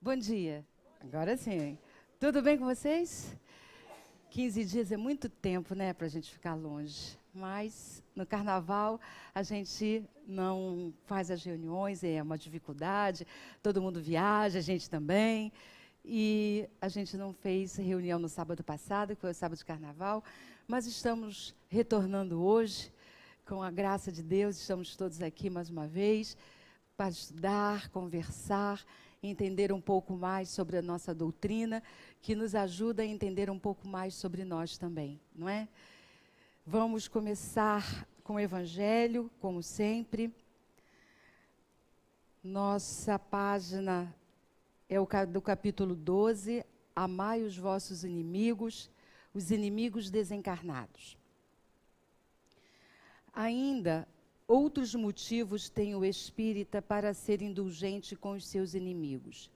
Bom dia. Agora sim. Tudo bem com vocês? 15 dias é muito tempo, né, para a gente ficar longe. Mas no carnaval a gente não faz as reuniões, é uma dificuldade. Todo mundo viaja, a gente também. E a gente não fez reunião no sábado passado, que foi o sábado de carnaval, mas estamos retornando hoje, com a graça de Deus, estamos todos aqui mais uma vez para estudar, conversar, entender um pouco mais sobre a nossa doutrina, que nos ajuda a entender um pouco mais sobre nós também, não é? Vamos começar com o Evangelho, como sempre. Nossa página é do capítulo 12, Amai os vossos inimigos, os inimigos desencarnados. Ainda outros motivos tem o espírita para ser indulgente com os seus inimigos.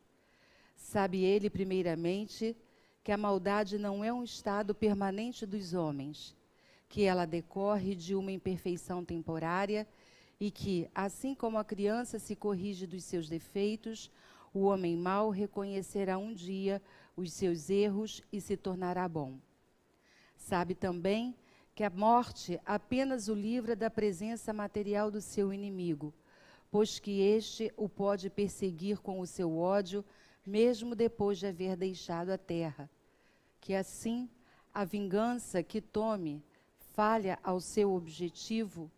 Sabe ele, primeiramente, que a maldade não é um estado permanente dos homens, que ela decorre de uma imperfeição temporária e que, assim como a criança se corrige dos seus defeitos, o homem mau reconhecerá um dia os seus erros e se tornará bom. Sabe também que a morte apenas o livra da presença material do seu inimigo, pois que este o pode perseguir com o seu ódio, mesmo depois de haver deixado a terra. Que assim, a vingança que tome falha ao seu objetivo,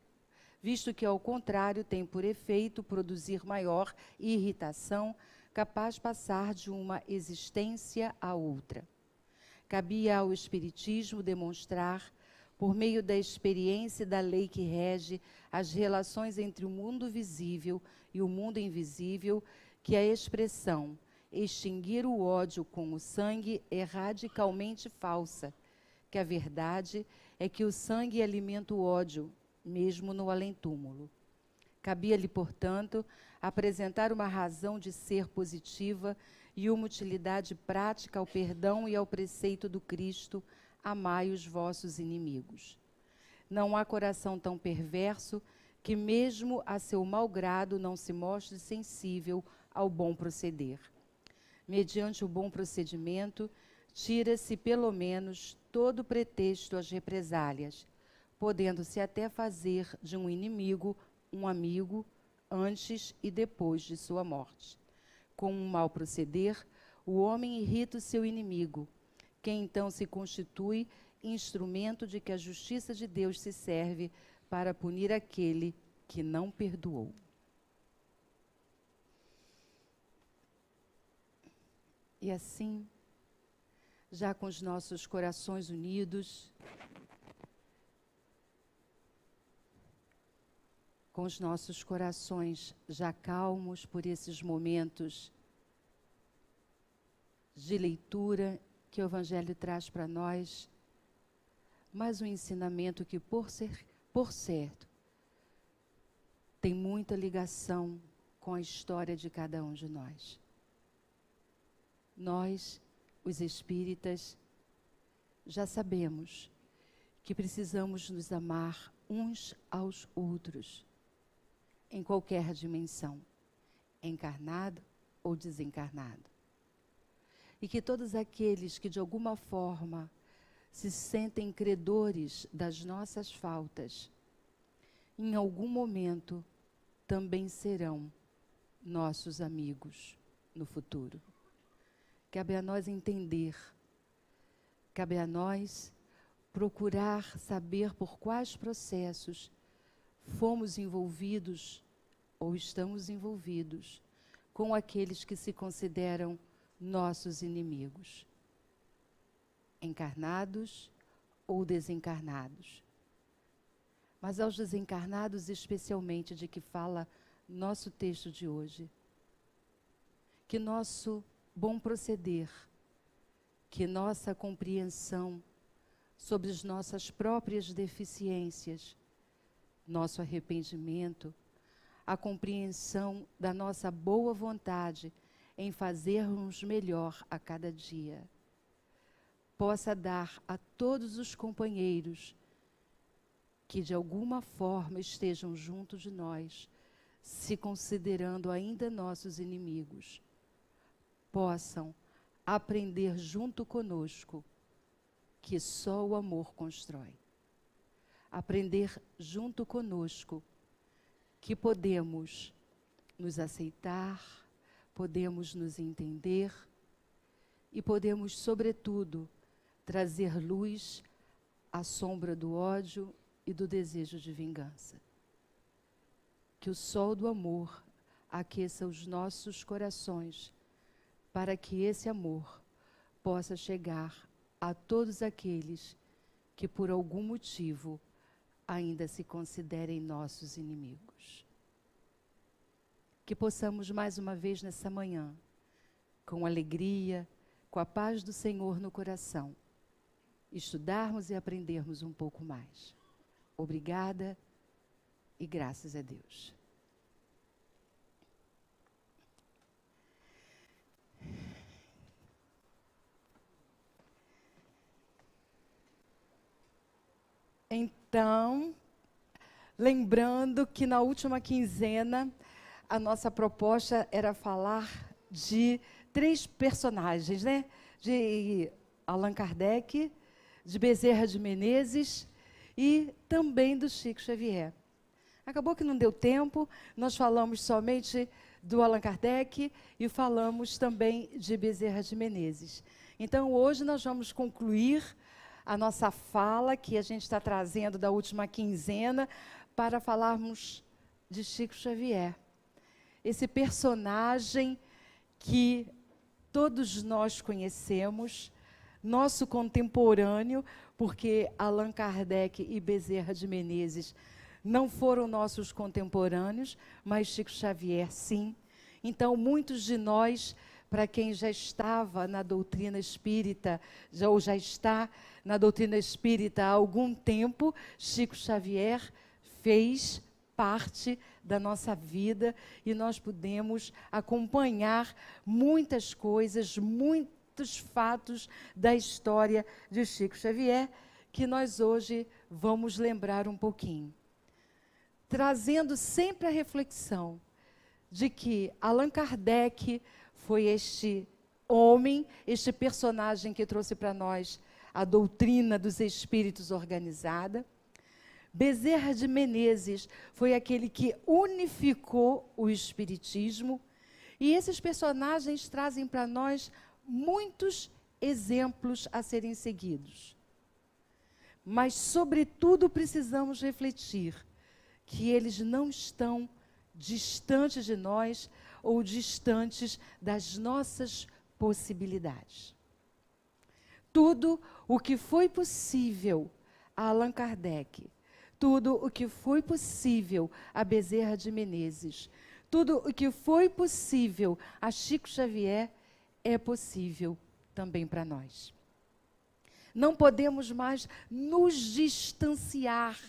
visto que, ao contrário, tem por efeito produzir maior irritação, capaz de passar de uma existência a outra. Cabia ao Espiritismo demonstrar, por meio da experiência e da lei que rege as relações entre o mundo visível e o mundo invisível, que a expressão extinguir o ódio com o sangue é radicalmente falsa, que a verdade é que o sangue alimenta o ódio, mesmo no além-túmulo. Cabia-lhe, portanto, apresentar uma razão de ser positiva e uma utilidade prática ao perdão e ao preceito do Cristo: amai os vossos inimigos. Não há coração tão perverso que, mesmo a seu mau grado, não se mostre sensível ao bom proceder. Mediante o bom procedimento, tira-se, pelo menos, todo pretexto às represálias, podendo-se até fazer de um inimigo um amigo antes e depois de sua morte. Com um mau proceder, o homem irrita o seu inimigo, que então se constitui instrumento de que a justiça de Deus se serve para punir aquele que não perdoou. E assim, já com os nossos corações unidos, com os nossos corações já calmos por esses momentos de leitura que o Evangelho traz para nós, mas um ensinamento que, por certo, tem muita ligação com a história de cada um de nós. Nós, os espíritas, já sabemos que precisamos nos amar uns aos outros, em qualquer dimensão, encarnado ou desencarnado. E que todos aqueles que de alguma forma se sentem credores das nossas faltas, em algum momento também serão nossos amigos no futuro. Cabe a nós entender, cabe a nós procurar saber por quais processos fomos envolvidos ou estamos envolvidos com aqueles que se consideram nossos inimigos, encarnados ou desencarnados. Mas aos desencarnados especialmente, de que fala nosso texto de hoje, que nosso bom proceder, que nossa compreensão sobre as nossas próprias deficiências, nosso arrependimento, a compreensão da nossa boa vontade em fazermos melhor a cada dia, possa dar a todos os companheiros que de alguma forma estejam junto de nós, se considerando ainda nossos inimigos, possam aprender junto conosco que só o amor constrói. Aprender junto conosco que podemos nos aceitar, podemos nos entender e podemos, sobretudo, trazer luz à sombra do ódio e do desejo de vingança. Que o sol do amor aqueça os nossos corações, para que esse amor possa chegar a todos aqueles que, por algum motivo, ainda se considerem nossos inimigos. Que possamos mais uma vez nessa manhã, com alegria, com a paz do Senhor no coração, estudarmos e aprendermos um pouco mais. Obrigada e graças a Deus. Então, lembrando que na última quinzena, a nossa proposta era falar de 3 personagens, né? De Allan Kardec, de Bezerra de Menezes e também do Chico Xavier. Acabou que não deu tempo, nós falamos somente do Allan Kardec e falamos também de Bezerra de Menezes. Então, hoje nós vamos concluir a nossa fala, que a gente está trazendo da última quinzena, para falarmos de Chico Xavier. Esse personagem que todos nós conhecemos, nosso contemporâneo, porque Allan Kardec e Bezerra de Menezes não foram nossos contemporâneos, mas Chico Xavier sim. Então, muitos de nós, para quem já estava na doutrina espírita, já está na doutrina espírita há algum tempo, Chico Xavier fez parte da nossa vida e nós pudemos acompanhar muitas coisas, muitos fatos da história de Chico Xavier, que nós hoje vamos lembrar um pouquinho. Trazendo sempre a reflexão de que Allan Kardec foi este homem, este personagem que trouxe para nós a doutrina dos espíritos organizada. Bezerra de Menezes foi aquele que unificou o espiritismo. E esses personagens trazem para nós muitos exemplos a serem seguidos. Mas, sobretudo, precisamos refletir que eles não estão distantes de nós ou distantes das nossas possibilidades. Tudo o que foi possível a Allan Kardec, tudo o que foi possível a Bezerra de Menezes, tudo o que foi possível a Chico Xavier, é possível também para nós. Não podemos mais nos distanciar,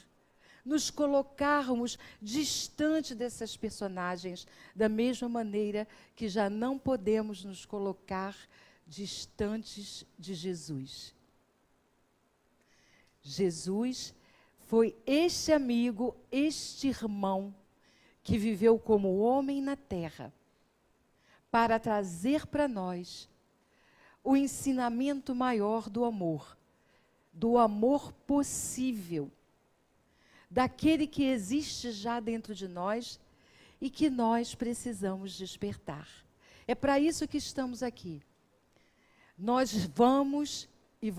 nos colocarmos distante dessas personagens, da mesma maneira que já não podemos nos colocar distantes de Jesus. Jesus foi este amigo, este irmão, que viveu como homem na terra, para trazer para nós o ensinamento maior do amor possível, daquele que existe já dentro de nós e que nós precisamos despertar. É para isso que estamos aqui. Nós vamos e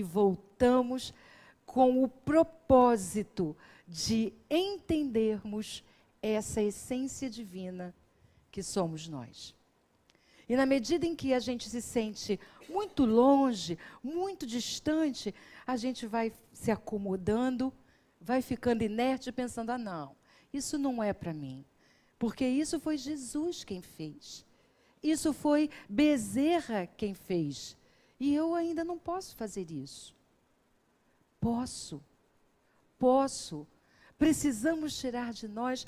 voltamos com o propósito de entendermos essa essência divina que somos nós. E na medida em que a gente se sente muito longe, muito distante, a gente vai se acomodando, vai ficando inerte, pensando, ah, não, isso não é para mim. Porque isso foi Jesus quem fez. Isso foi Bezerra quem fez. E eu ainda não posso fazer isso. Posso. Precisamos tirar de nós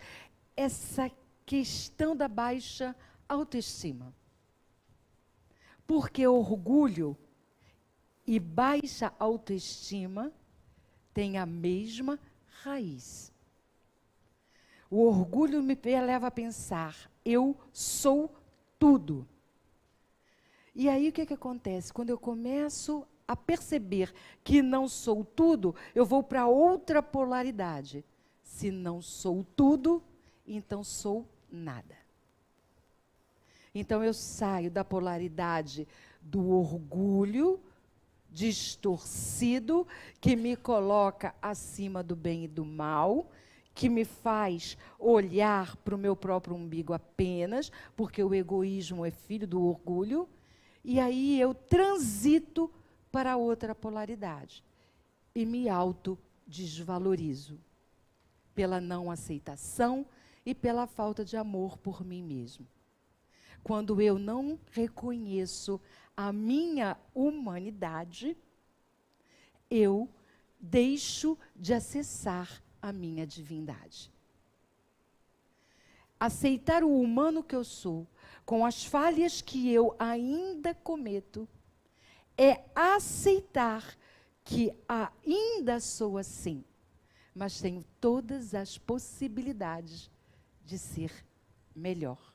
essa questão da baixa autoestima. Porque orgulho e baixa autoestima têm a mesma raiz. O orgulho me leva a pensar, eu sou tudo. E aí o que acontece? Quando eu começo a perceber que não sou tudo, eu vou para outra polaridade. Se não sou tudo, então sou nada. Então eu saio da polaridade do orgulho distorcido, que me coloca acima do bem e do mal, que me faz olhar para o meu próprio umbigo apenas, porque o egoísmo é filho do orgulho, e aí eu transito para outra polaridade e me autodesvalorizo pela não aceitação e pela falta de amor por mim mesmo. Quando eu não reconheço a minha humanidade, eu deixo de acessar a minha divindade. Aceitar o humano que eu sou, com as falhas que eu ainda cometo, é aceitar que ainda sou assim, mas tenho todas as possibilidades de ser melhor,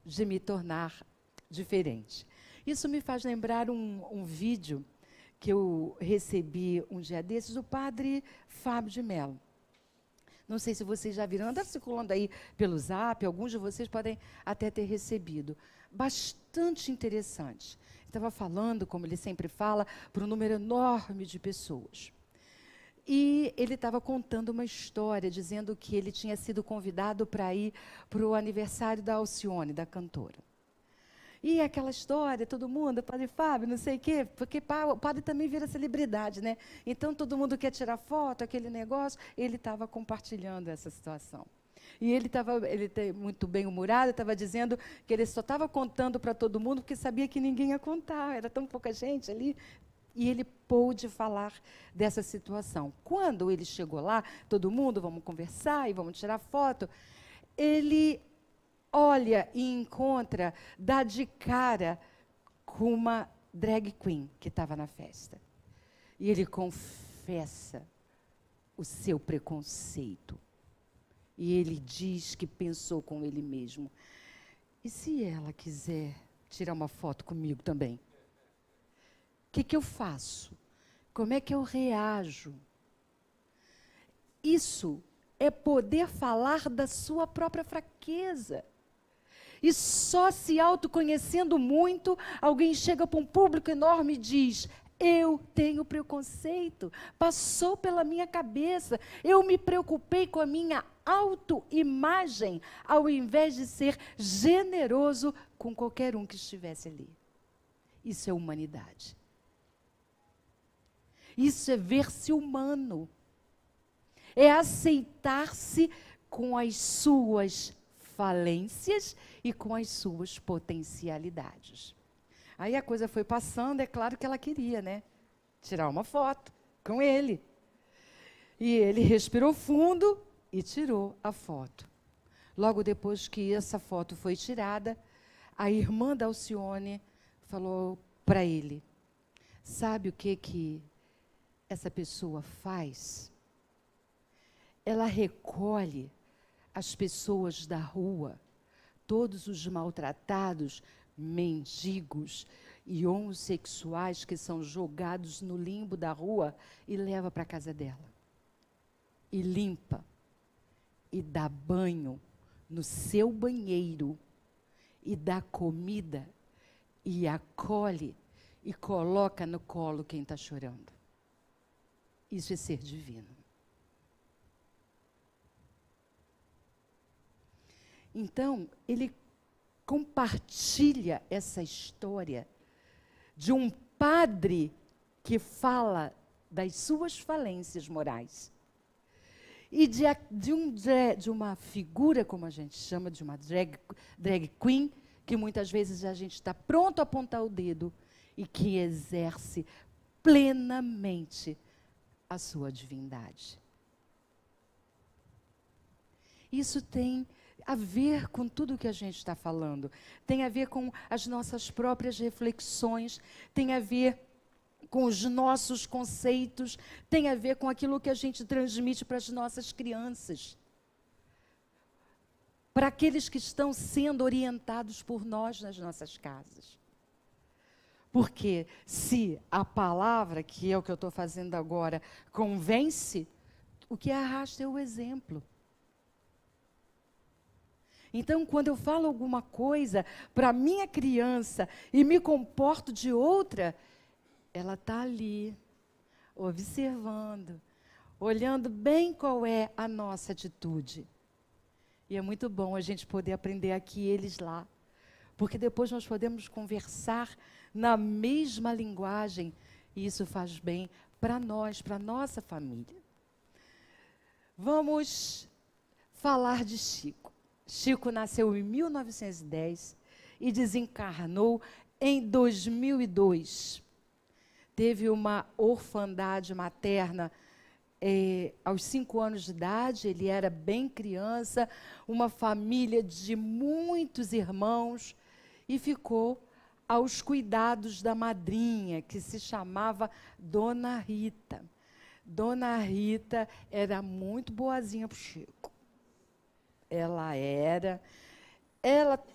de me tornar diferente. Isso me faz lembrar um vídeo que eu recebi um dia desses, do padre Fábio de Mello. Não sei se vocês já viram, anda circulando aí pelo Zap, alguns de vocês podem até ter recebido. Bastante interessante. Estava falando, como ele sempre fala, para um número enorme de pessoas. E ele estava contando uma história, dizendo que ele tinha sido convidado para ir para o aniversário da Alcione, da cantora. E aquela história, todo mundo, Padre Fábio, não sei o quê, porque o padre também vira celebridade, né? Então, todo mundo quer tirar foto, aquele negócio, ele estava compartilhando essa situação. E ele muito bem-humorado, estava dizendo que ele só estava contando para todo mundo porque sabia que ninguém ia contar, era tão pouca gente ali. E ele pôde falar dessa situação. Quando ele chegou lá, todo mundo, vamos conversar e vamos tirar foto, ele olha e encontra, dá de cara com uma drag queen que estava na festa. E ele confessa o seu preconceito. E ele diz que pensou com ele mesmo, e se ela quiser tirar uma foto comigo também? O que eu faço? Como é que eu reajo? Isso é poder falar da sua própria fraqueza. E só se autoconhecendo muito, alguém chega para um público enorme e diz, eu tenho preconceito, passou pela minha cabeça, eu me preocupei com a minha autoimagem, ao invés de ser generoso com qualquer um que estivesse ali. Isso é humanidade. Isso é ver-se humano. É aceitar-se com as suas falências e com as suas potencialidades. Aí a coisa foi passando, é claro que ela queria, né? Tirar uma foto com ele. E ele respirou fundo e tirou a foto. Logo depois que essa foto foi tirada, a irmã da Alcione falou para ele, sabe o que essa pessoa faz? Ela recolhe as pessoas da rua, todos os maltratados, mendigos e homossexuais que são jogados no limbo da rua e leva para a casa dela. E limpa, e dá banho no seu banheiro, e dá comida, e acolhe, e coloca no colo quem está chorando. Isso é ser divino. Então, ele compartilha essa história de um padre que fala das suas falências morais e de uma figura, como a gente chama, de uma drag queen, que muitas vezes a gente está pronto a apontar o dedo e que exerce plenamente a sua divindade. Isso tem a ver com tudo o que a gente está falando. Tem a ver com as nossas próprias reflexões, tem a ver com os nossos conceitos, tem a ver com aquilo que a gente transmite para as nossas crianças. para aqueles que estão sendo orientados por nós nas nossas casas. Porque se a palavra, que é o que eu estou fazendo agora, convence, o que arrasta é o exemplo. Então, quando eu falo alguma coisa para minha criança e me comporto de outra, ela está ali, observando, olhando bem qual é a nossa atitude. E é muito bom a gente poder aprender aqui, eles lá. Porque depois nós podemos conversar na mesma linguagem. E isso faz bem para nós, para a nossa família. Vamos falar de Chico. Chico nasceu em 1910 e desencarnou em 2002. Teve uma orfandade materna aos 5 anos de idade, ele era bem criança, uma família de muitos irmãos, e ficou aos cuidados da madrinha, que se chamava Dona Rita. Dona Rita era muito boazinha para o Chico.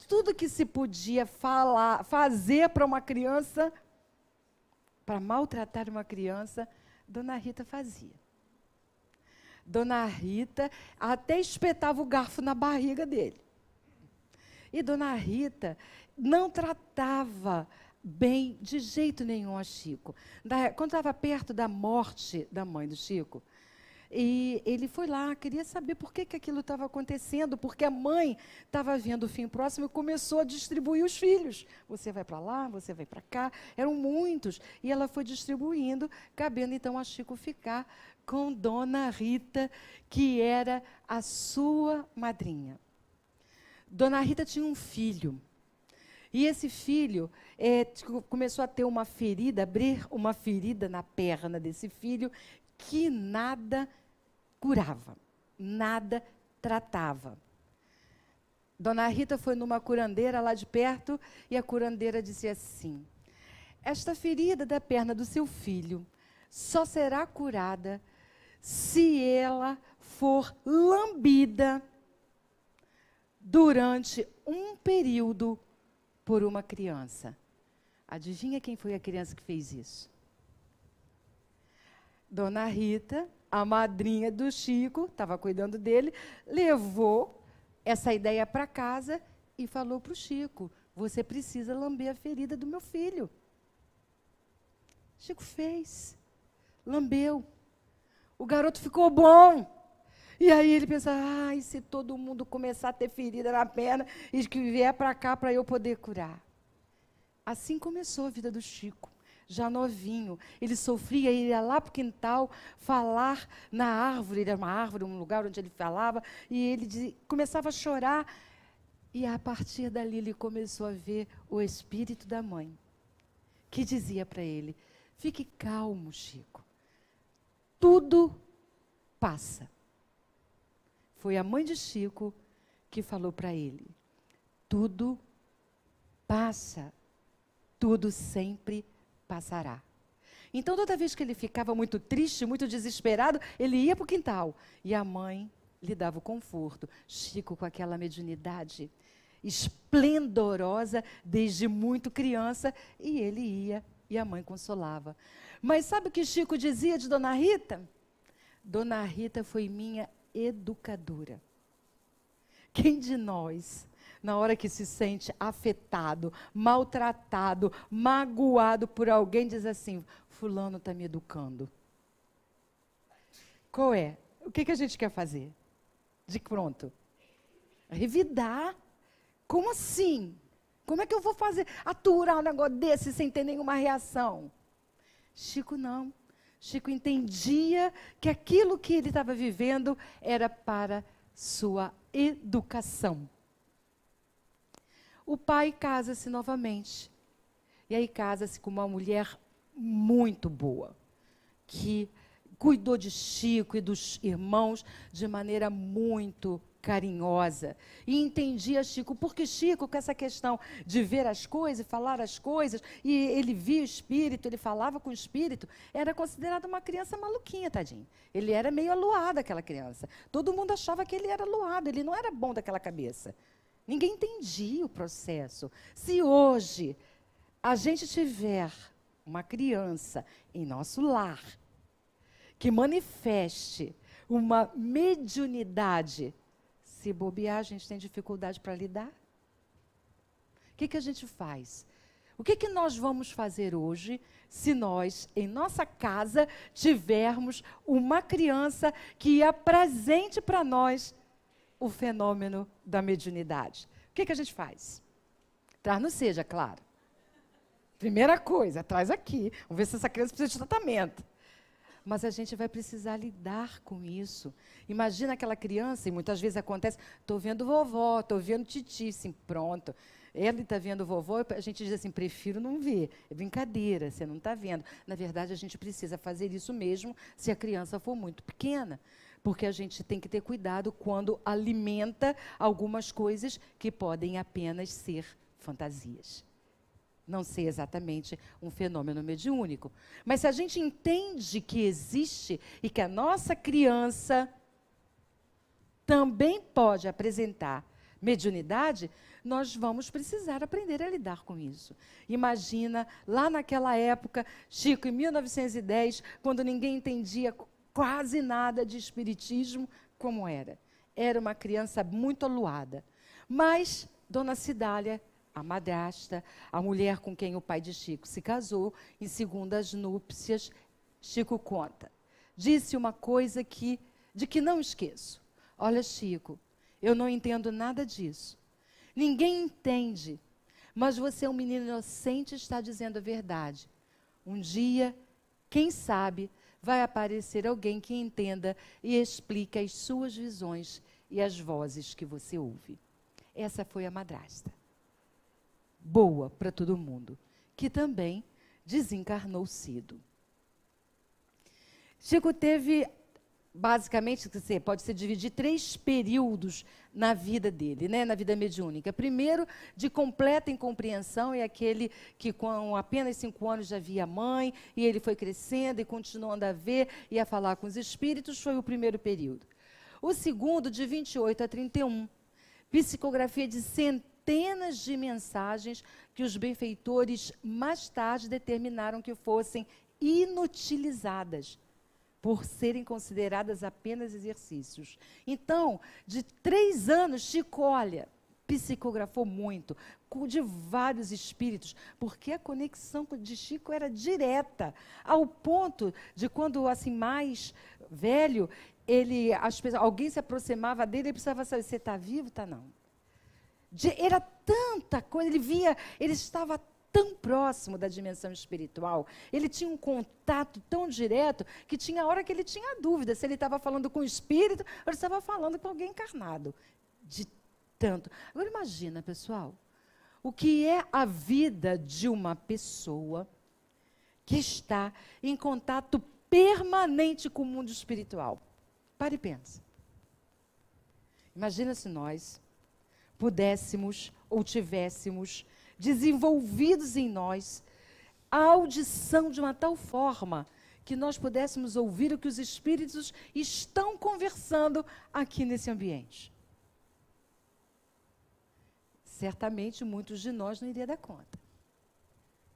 Tudo que se podia fazer para uma criança, para maltratar uma criança, Dona Rita fazia. Dona Rita até espetava o garfo na barriga dele. E Dona Rita não tratava bem de jeito nenhum a Chico. Quando estava perto da morte da mãe do Chico, e ele foi lá, queria saber por que aquilo estava acontecendo, porque a mãe estava vendo o fim próximo e começou a distribuir os filhos. Você vai para lá, você vai para cá, eram muitos. E ela foi distribuindo, cabendo então a Chico ficar com Dona Rita, que era a sua madrinha. Dona Rita tinha um filho. E esse filho começou a ter uma ferida, abrir uma ferida na perna desse filho, que nada curava, nada tratava. Dona Rita foi numa curandeira lá de perto e a curandeira disse assim: esta ferida da perna do seu filho só será curada se ela for lambida durante um período por uma criança. Adivinha quem foi a criança que fez isso? Dona Rita, a madrinha do Chico, estava cuidando dele, levou essa ideia para casa e falou para o Chico: você precisa lamber a ferida do meu filho. Chico fez, lambeu. O garoto ficou bom. E aí ele pensa: ai, se todo mundo começar a ter ferida na perna e que vier para cá para eu poder curar. Assim começou a vida do Chico. Já novinho, ele sofria, ele ia lá para o quintal falar na árvore, era uma árvore, um lugar onde ele falava, e ele começava a chorar, e a partir dali ele começou a ver o espírito da mãe, que dizia para ele: fique calmo, Chico, tudo passa. Foi a mãe de Chico que falou para ele: tudo passa, tudo sempre passará. Então, toda vez que ele ficava muito triste, muito desesperado, ele ia para o quintal. E a mãe lhe dava o conforto. Chico, com aquela mediunidade esplendorosa, desde muito criança, e ele ia, e a mãe consolava. Mas sabe o que Chico dizia de Dona Rita? Dona Rita foi minha educadora. Quem de nós, na hora que se sente afetado, maltratado, magoado por alguém, diz assim: fulano está me educando? Qual é? O que a gente quer fazer? De pronto? Revidar. Como assim? Como é que eu vou aturar um negócio desse sem ter nenhuma reação? Chico não. Chico entendia que aquilo que ele estava vivendo era para sua educação. O pai casa-se novamente. E aí casa-se com uma mulher muito boa, que cuidou de Chico e dos irmãos de maneira muito carinhosa. E entendia Chico, porque Chico, com essa questão de ver as coisas, falar as coisas, e ele via o espírito, ele falava com o espírito, era considerado uma criança maluquinha, tadinho. Ele era meio aluado, aquela criança. Todo mundo achava que ele era aluado, ele não era bom daquela cabeça. Ninguém entendia o processo. Se hoje a gente tiver uma criança em nosso lar que manifeste uma mediunidade, se bobear, a gente tem dificuldade para lidar. O que a gente faz? O que nós vamos fazer hoje se nós, em nossa casa, tivermos uma criança que apresente para nós o fenômeno da mediunidade? O que a gente faz? Traz no seja, claro. Primeira coisa, traz aqui. Vamos ver se essa criança precisa de tratamento. Mas a gente vai precisar lidar com isso. Imagina aquela criança, e muitas vezes acontece, estou vendo vovó, estou vendo titi, assim, pronto. Ele está vendo vovó, a gente diz assim, prefiro não ver. É brincadeira, você não está vendo. Na verdade, a gente precisa fazer isso mesmo se a criança for muito pequena. Porque a gente tem que ter cuidado quando alimenta algumas coisas que podem apenas ser fantasias. Não ser exatamente um fenômeno mediúnico. Mas se a gente entende que existe e que a nossa criança também pode apresentar mediunidade, nós vamos precisar aprender a lidar com isso. Imagina, lá naquela época, Chico, em 1910, quando ninguém entendia quase nada de espiritismo, como era. Era uma criança muito aluada. Mas, Dona Cidália, a madrasta, a mulher com quem o pai de Chico se casou, em segundas núpcias, Chico conta. Disse uma coisa de que não esqueço. Olha, Chico, eu não entendo nada disso. Ninguém entende, mas você é um menino inocente e está dizendo a verdade. Um dia, quem sabe, vai aparecer alguém que entenda e explique as suas visões e as vozes que você ouve. Essa foi a madrasta. Boa para todo mundo, que também desencarnou cedo. Chico teve, basicamente, pode se dividir 3 períodos na vida dele, né, na vida mediúnica. Primeiro, de completa incompreensão, é aquele que com apenas 5 anos já via a mãe, e ele foi crescendo e continuando a ver e a falar com os espíritos, foi o primeiro período. O segundo, de 28 a 31, psicografia de centenas de mensagens que os benfeitores mais tarde determinaram que fossem inutilizadas, por serem consideradas apenas exercícios. Então, de 3 anos, Chico, olha, psicografou muito, de vários espíritos, porque a conexão de Chico era direta, ao ponto de quando, assim, mais velho, alguém se aproximava dele, ele precisava saber, você está vivo? Está não. Era tanta coisa, ele estava tão próximo da dimensão espiritual, ele tinha um contato tão direto, que tinha hora que ele tinha dúvida se ele estava falando com o espírito ou ele estava falando com alguém encarnado. De tanto. Agora imagina, pessoal, o que é a vida de uma pessoa que está em contato permanente com o mundo espiritual. Pare e pensa. Imagina se nós pudéssemos ou tivéssemos desenvolvidos em nós a audição de uma tal forma que nós pudéssemos ouvir o que os espíritos estão conversando aqui nesse ambiente. Certamente muitos de nós não iriam dar conta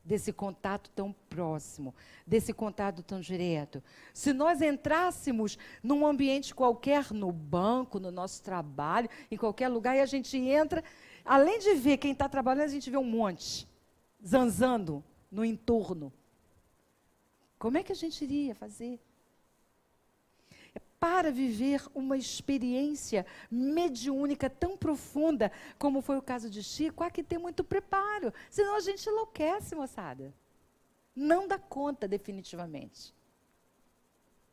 desse contato tão próximo, desse contato tão direto. Se nós entrássemos num ambiente qualquer, no banco, no nosso trabalho, em qualquer lugar, e a gente entra, além de ver quem está trabalhando, a gente vê um monte zanzando no entorno. Como é que a gente iria fazer? Para viver uma experiência mediúnica tão profunda, como foi o caso de Chico, há que ter muito preparo, senão a gente enlouquece, moçada. Não dá conta, definitivamente,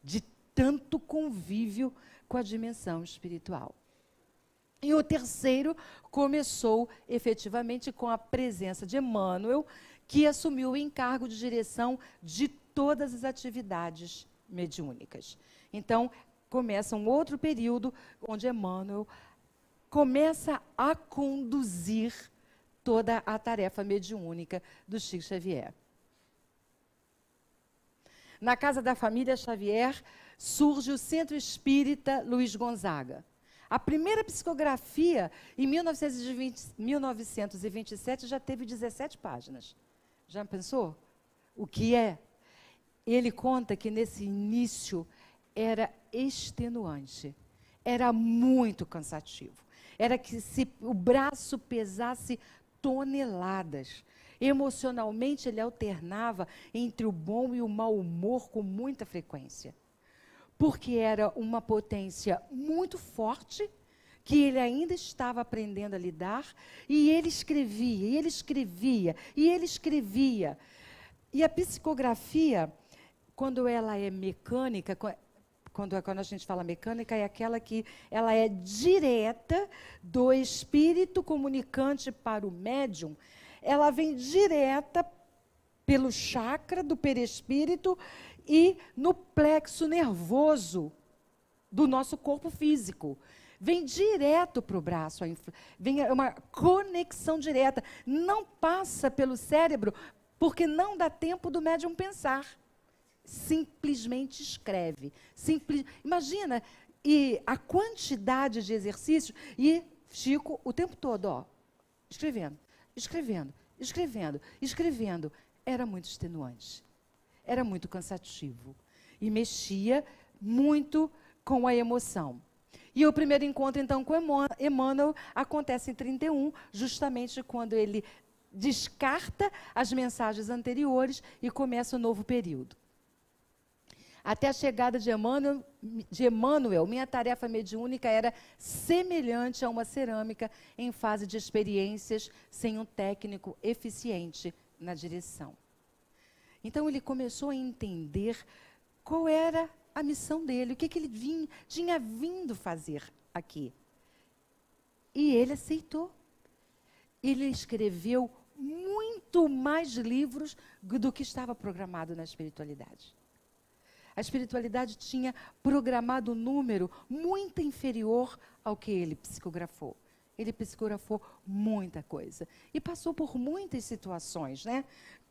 de tanto convívio com a dimensão espiritual. E o terceiro começou, efetivamente, com a presença de Emmanuel, que assumiu o encargo de direção de todas as atividades mediúnicas. Então, começa um outro período onde Emmanuel começa a conduzir toda a tarefa mediúnica do Chico Xavier. Na casa da família Xavier surge o Centro Espírita Luiz Gonzaga. A primeira psicografia, em 1927, já teve 17 páginas. Já pensou? O que é? Ele conta que nesse início era extenuante, era muito cansativo. Era que se o braço pesasse toneladas. Emocionalmente, ele alternava entre o bom e o mau humor com muita frequência. Porque era uma potência muito forte, que ele ainda estava aprendendo a lidar, e ele escrevia, e ele escrevia, e ele escrevia. E a psicografia, quando ela é mecânica, quando a gente fala mecânica, é aquela que ela é direta do espírito comunicante para o médium, ela vem direta pelo chakra do perispírito e no plexo nervoso do nosso corpo físico. Vem direto para o braço, vem uma conexão direta. Não passa pelo cérebro, porque não dá tempo do médium pensar. Simplesmente escreve. Imagina, e a quantidade de exercícios, e Chico o tempo todo, ó, escrevendo, escrevendo, escrevendo, escrevendo. Era muito extenuante. Era muito cansativo. E mexia muito com a emoção. E o primeiro encontro, então, com Emmanuel acontece em 31, justamente quando ele descarta as mensagens anteriores e começa o novo período. Até a chegada de Emmanuel, minha tarefa mediúnica era semelhante a uma cerâmica em fase de experiências, sem um técnico eficiente na direção. Então, ele começou a entender qual era a missão dele, o que ele tinha vindo fazer aqui. E ele aceitou. Ele escreveu muito mais livros do que estava programado na espiritualidade. A espiritualidade tinha programado um número muito inferior ao que ele psicografou. Ele psicografou muita coisa. E passou por muitas situações, né?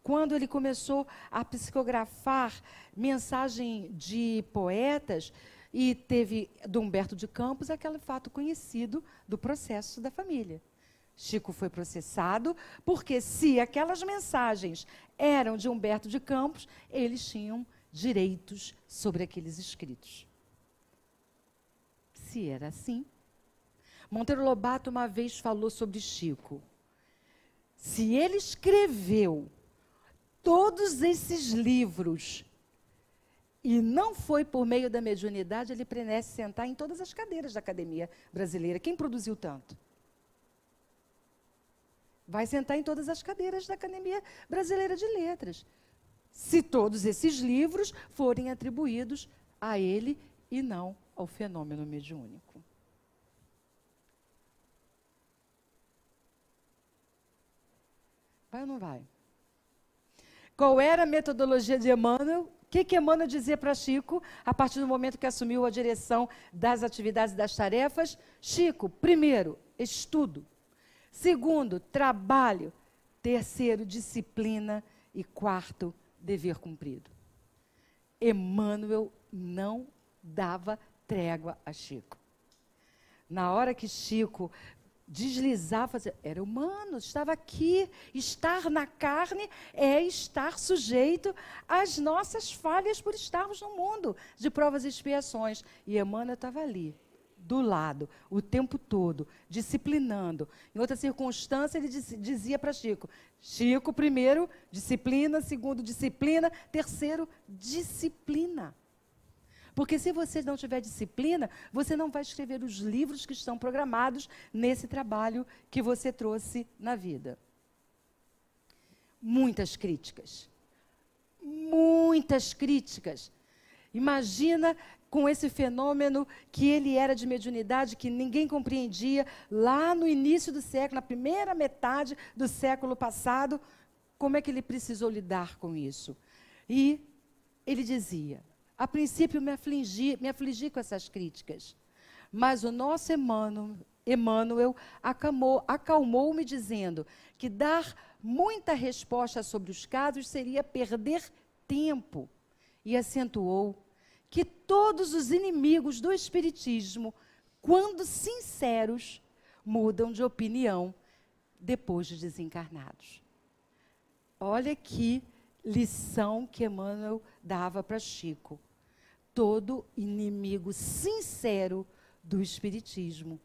Quando ele começou a psicografar mensagem de poetas, e teve do Humberto de Campos aquele fato conhecido do processo da família. Chico foi processado, porque se aquelas mensagens eram de Humberto de Campos, eles tinham direitos sobre aqueles escritos. Se era assim, Monteiro Lobato uma vez falou sobre Chico. Se ele escreveu todos esses livros e não foi por meio da mediunidade, ele merece sentar em todas as cadeiras da Academia Brasileira. Quem produziu tanto? Vai sentar em todas as cadeiras da Academia Brasileira de Letras. Se todos esses livros forem atribuídos a ele e não ao fenômeno mediúnico. Vai ou não vai? Qual era a metodologia de Emmanuel? O que Emmanuel dizia para Chico, a partir do momento que assumiu a direção das atividades e das tarefas? Chico, primeiro, estudo. Segundo, trabalho. Terceiro, disciplina. E quarto, dever cumprido. Emmanuel não dava trégua a Chico. Na hora que Chico deslizava, era humano, estava aqui. Estar na carne é estar sujeito às nossas falhas por estarmos no mundo de provas e expiações. E Emmanuel estava ali, do lado, o tempo todo, disciplinando. Em outra circunstância, ele dizia para Chico, Chico, primeiro, disciplina, segundo, disciplina, terceiro, disciplina. Porque se você não tiver disciplina, você não vai escrever os livros que estão programados nesse trabalho que você trouxe na vida. Muitas críticas. Muitas críticas. Imagina com esse fenômeno que ele era de mediunidade, que ninguém compreendia, lá no início do século, na primeira metade do século passado, como é que ele precisou lidar com isso? E ele dizia, a princípio me afligi com essas críticas, mas o nosso Emmanuel Emmanuel acalmou-me dizendo que dar muita resposta sobre os casos seria perder tempo. E acentuou que todos os inimigos do Espiritismo, quando sinceros, mudam de opinião depois de desencarnados. Olha que lição que Emmanuel dava para Chico. Todo inimigo sincero do Espiritismo,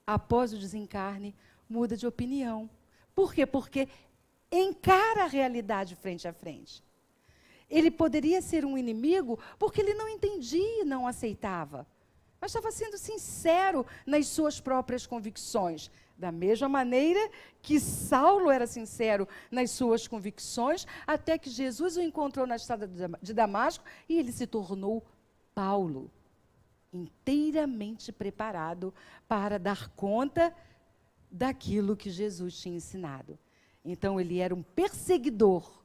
após o desencarne, muda de opinião. Por quê? Porque encara a realidade frente a frente. Ele poderia ser um inimigo porque ele não entendia e não aceitava. Mas estava sendo sincero nas suas próprias convicções. Da mesma maneira que Saulo era sincero nas suas convicções, até que Jesus o encontrou na estrada de Damasco e ele se tornou Paulo, inteiramente preparado para dar conta daquilo que Jesus tinha ensinado. Então, ele era um perseguidor,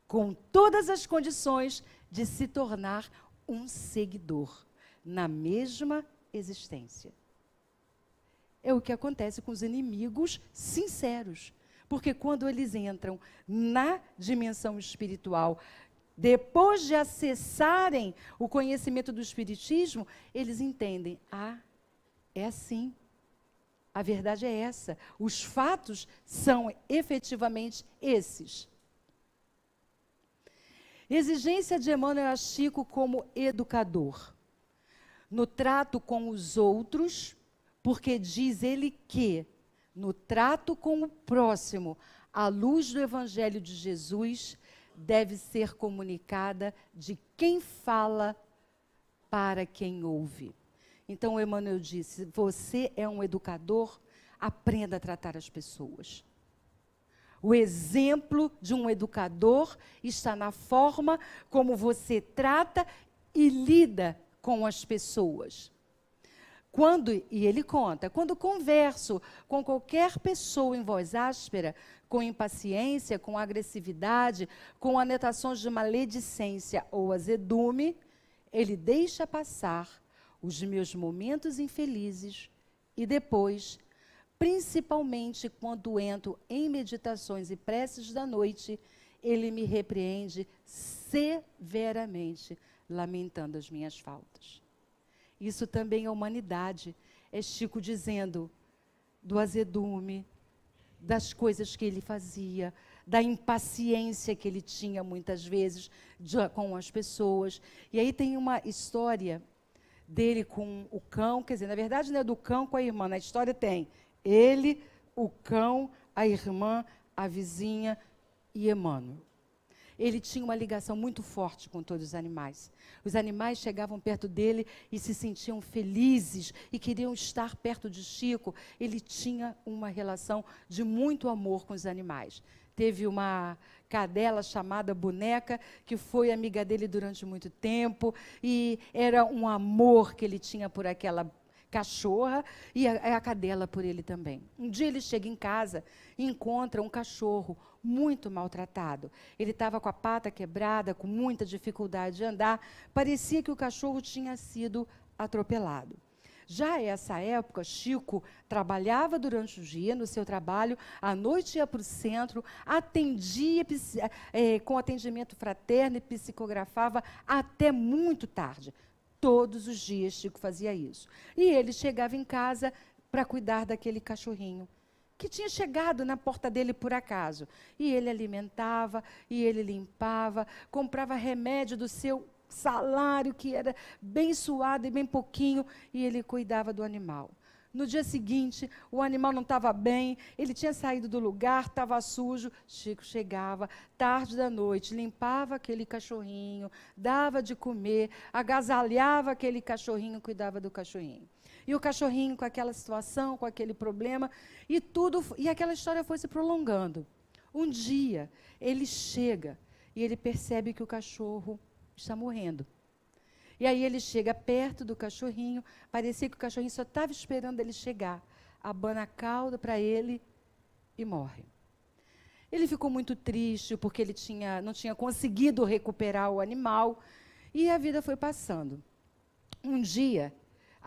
com todas as condições de se tornar um seguidor, na mesma existência. É o que acontece com os inimigos sinceros, porque quando eles entram na dimensão espiritual, depois de acessarem o conhecimento do Espiritismo, eles entendem, é assim, a verdade é essa, os fatos são efetivamente esses. Exigência de Emmanuel a Chico como educador. No trato com os outros, porque diz ele que, no trato com o próximo, a luz do Evangelho de Jesus deve ser comunicada de quem fala para quem ouve. Então, Emmanuel disse, você é um educador, aprenda a tratar as pessoas. O exemplo de um educador está na forma como você trata e lida com as pessoas. E ele conta, quando converso com qualquer pessoa em voz áspera, com impaciência, com agressividade, com anotações de maledicência ou azedume, ele deixa passar os meus momentos infelizes e depois, principalmente quando entro em meditações e preces da noite, ele me repreende severamente, lamentando as minhas faltas. Isso também é humanidade. É Chico dizendo do azedume, das coisas que ele fazia, da impaciência que ele tinha muitas vezes com as pessoas. E aí tem uma história dele com o cão, quer dizer, na verdade não é do cão com a irmã, na história tem ele, o cão, a irmã, a vizinha e Emmanuel. Ele tinha uma ligação muito forte com todos os animais. Os animais chegavam perto dele e se sentiam felizes e queriam estar perto de Chico. Ele tinha uma relação de muito amor com os animais. Teve uma cadela chamada Boneca, que foi amiga dele durante muito tempo, e era um amor que ele tinha por aquela cachorra e a cadela por ele também. Um dia ele chega em casa e encontra um cachorro muito maltratado. Ele estava com a pata quebrada, com muita dificuldade de andar. Parecia que o cachorro tinha sido atropelado. Já essa época, Chico trabalhava durante o dia no seu trabalho, à noite ia para o centro, atendia com atendimento fraterno e psicografava até muito tarde. Todos os dias Chico fazia isso. E ele chegava em casa para cuidar daquele cachorrinho, que tinha chegado na porta dele por acaso. E ele alimentava, e ele limpava, comprava remédio do seu salário, que era bem suado e bem pouquinho, e ele cuidava do animal. No dia seguinte, o animal não estava bem, ele tinha saído do lugar, estava sujo. Chico chegava, tarde da noite, limpava aquele cachorrinho, dava de comer, agasalhava aquele cachorrinho, cuidava do cachorrinho. E o cachorrinho com aquela situação, com aquele problema, e aquela história foi se prolongando. Um dia, ele chega e ele percebe que o cachorro está morrendo. E aí ele chega perto do cachorrinho, parecia que o cachorrinho só estava esperando ele chegar, abana a cauda para ele e morre. Ele ficou muito triste porque ele não tinha conseguido recuperar o animal e a vida foi passando. Um dia,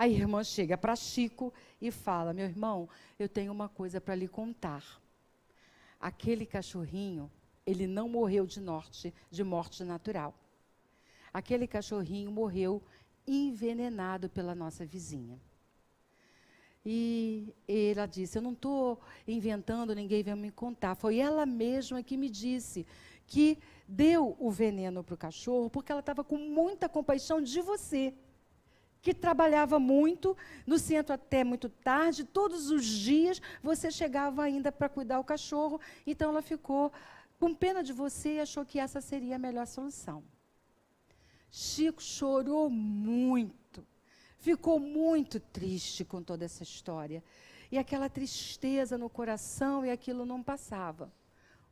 A irmã chega para Chico e fala: meu irmão, eu tenho uma coisa para lhe contar. Aquele cachorrinho, ele não morreu de morte natural. Aquele cachorrinho morreu envenenado pela nossa vizinha. E ela disse: eu não estou inventando, ninguém veio me contar. Foi ela mesma que me disse que deu o veneno para o cachorro, porque ela estava com muita compaixão de você, que trabalhava muito, no centro até muito tarde, todos os dias você chegava ainda para cuidar do cachorro, então ela ficou com pena de você e achou que essa seria a melhor solução. Chico chorou muito, ficou muito triste com toda essa história, e aquela tristeza no coração, e aquilo não passava.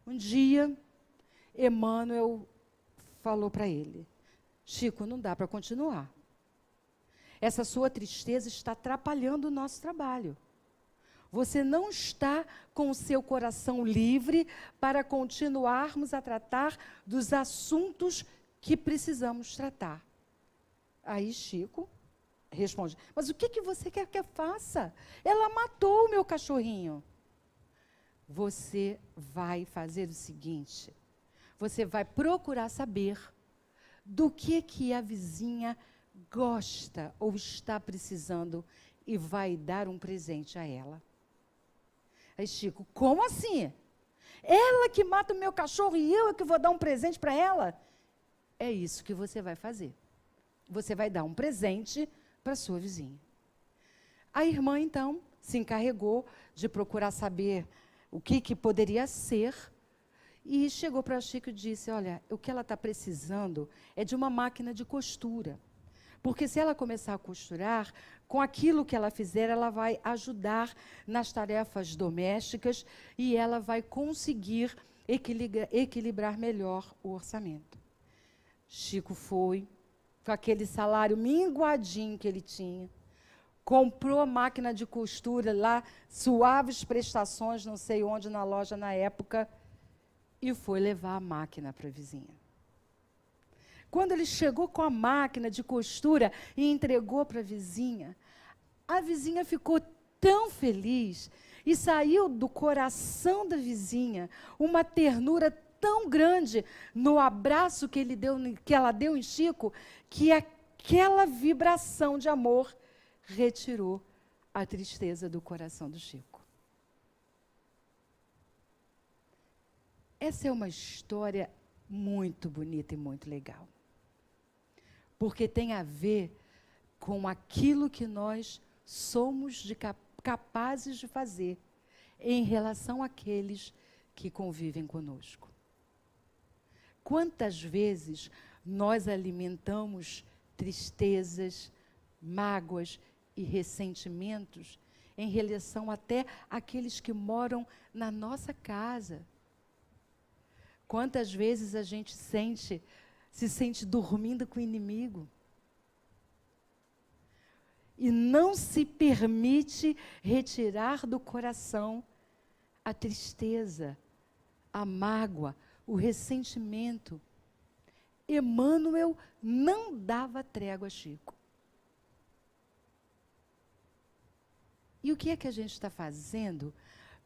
Um dia, Emmanuel falou para ele: Chico, não dá para continuar. Essa sua tristeza está atrapalhando o nosso trabalho. Você não está com o seu coração livre para continuarmos a tratar dos assuntos que precisamos tratar. Aí Chico responde: mas o que você quer que eu faça? Ela matou o meu cachorrinho. Você vai fazer o seguinte: você vai procurar saber do que a vizinha gosta ou está precisando e vai dar um presente a ela. Aí Chico: como assim? Ela que mata o meu cachorro e eu é que vou dar um presente para ela? É isso que você vai fazer. Você vai dar um presente para sua vizinha. A irmã, então, se encarregou de procurar saber o que poderia ser e chegou para Chico e disse: olha, o que ela está precisando é de uma máquina de costura. Porque se ela começar a costurar, com aquilo que ela fizer, ela vai ajudar nas tarefas domésticas e ela vai conseguir equilibrar melhor o orçamento. Chico foi, com aquele salário minguadinho que ele tinha, comprou a máquina de costura lá, suaves prestações, não sei onde, na loja na época, e foi levar a máquina para a vizinha. Quando ele chegou com a máquina de costura e entregou para a vizinha ficou tão feliz e saiu do coração da vizinha uma ternura tão grande no abraço que ela deu em Chico, que aquela vibração de amor retirou a tristeza do coração do Chico. Essa é uma história muito bonita e muito legal. Porque tem a ver com aquilo que nós somos capazes de fazer em relação àqueles que convivem conosco. Quantas vezes nós alimentamos tristezas, mágoas e ressentimentos em relação até àqueles que moram na nossa casa? Quantas vezes a gente se sente dormindo com o inimigo e não se permite retirar do coração a tristeza, a mágoa, o ressentimento. Emmanuel não dava trégua a Chico. E o que é que a gente está fazendo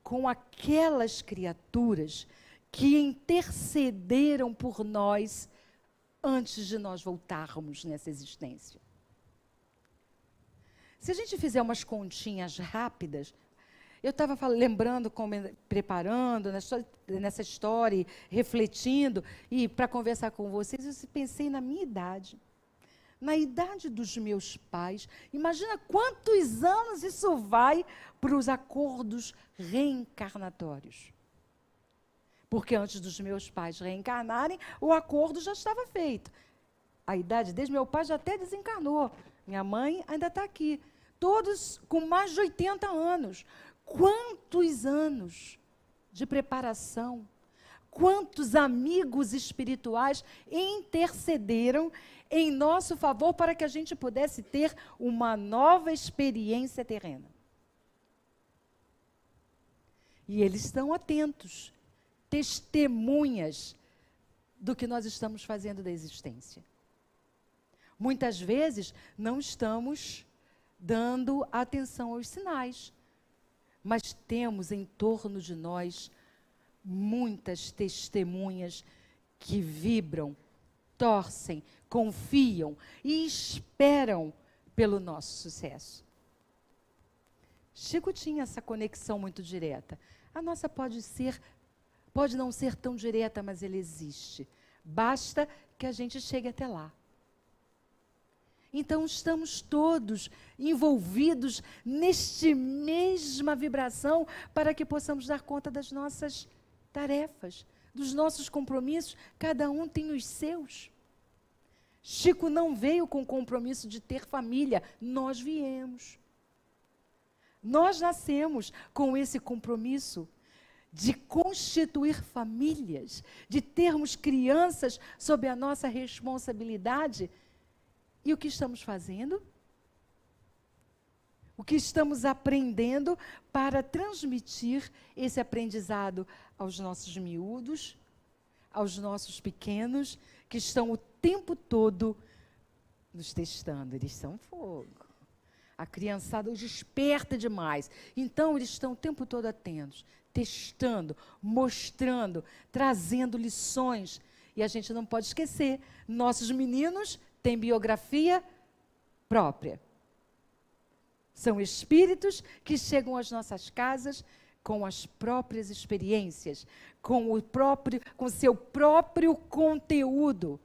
com aquelas criaturas que intercederam por nós antes de nós voltarmos nessa existência? Se a gente fizer umas continhas rápidas, eu estava lembrando, preparando nessa história, refletindo, e para conversar com vocês, eu pensei na minha idade, na idade dos meus pais. Imagina quantos anos isso vai para os acordos reencarnatórios. Porque antes dos meus pais reencarnarem, o acordo já estava feito. A idade desde meu pai já até desencarnou. Minha mãe ainda está aqui. Todos com mais de 80 anos. Quantos anos de preparação, quantos amigos espirituais intercederam em nosso favor para que a gente pudesse ter uma nova experiência terrena. E eles estão atentos, testemunhas do que nós estamos fazendo da existência. Muitas vezes não estamos dando atenção aos sinais. Mas temos em torno de nós muitas testemunhas que vibram, torcem, confiam e esperam pelo nosso sucesso. Chico tinha essa conexão muito direta. A nossa pode não ser tão direta, mas ela existe. Basta que a gente chegue até lá. Então, estamos todos envolvidos neste mesma vibração para que possamos dar conta das nossas tarefas, dos nossos compromissos. Cada um tem os seus. Chico não veio com o compromisso de ter família, nós viemos. Nós nascemos com esse compromisso de constituir famílias, de termos crianças sob a nossa responsabilidade. E o que estamos fazendo? O que estamos aprendendo para transmitir esse aprendizado aos nossos miúdos, aos nossos pequenos, que estão o tempo todo nos testando. Eles são fogo. A criançada hoje esperta demais. Então, eles estão o tempo todo atentos, testando, mostrando, trazendo lições. E a gente não pode esquecer, nossos meninos têm biografia própria. São espíritos que chegam às nossas casas com as próprias experiências, com seu próprio conteúdo,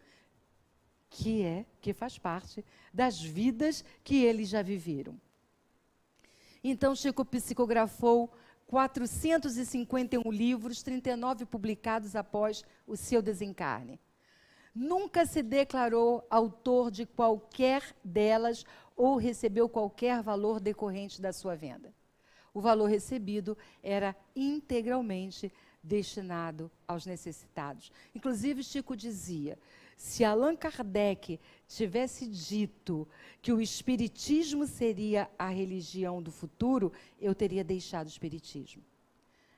que faz parte das vidas que eles já viveram. Então, Chico psicografou 451 livros, 39 publicados após o seu desencarne. Nunca se declarou autor de qualquer delas ou recebeu qualquer valor decorrente da sua venda. O valor recebido era integralmente destinado aos necessitados. Inclusive, Chico dizia, se Allan Kardec tivesse dito que o espiritismo seria a religião do futuro, eu teria deixado o espiritismo.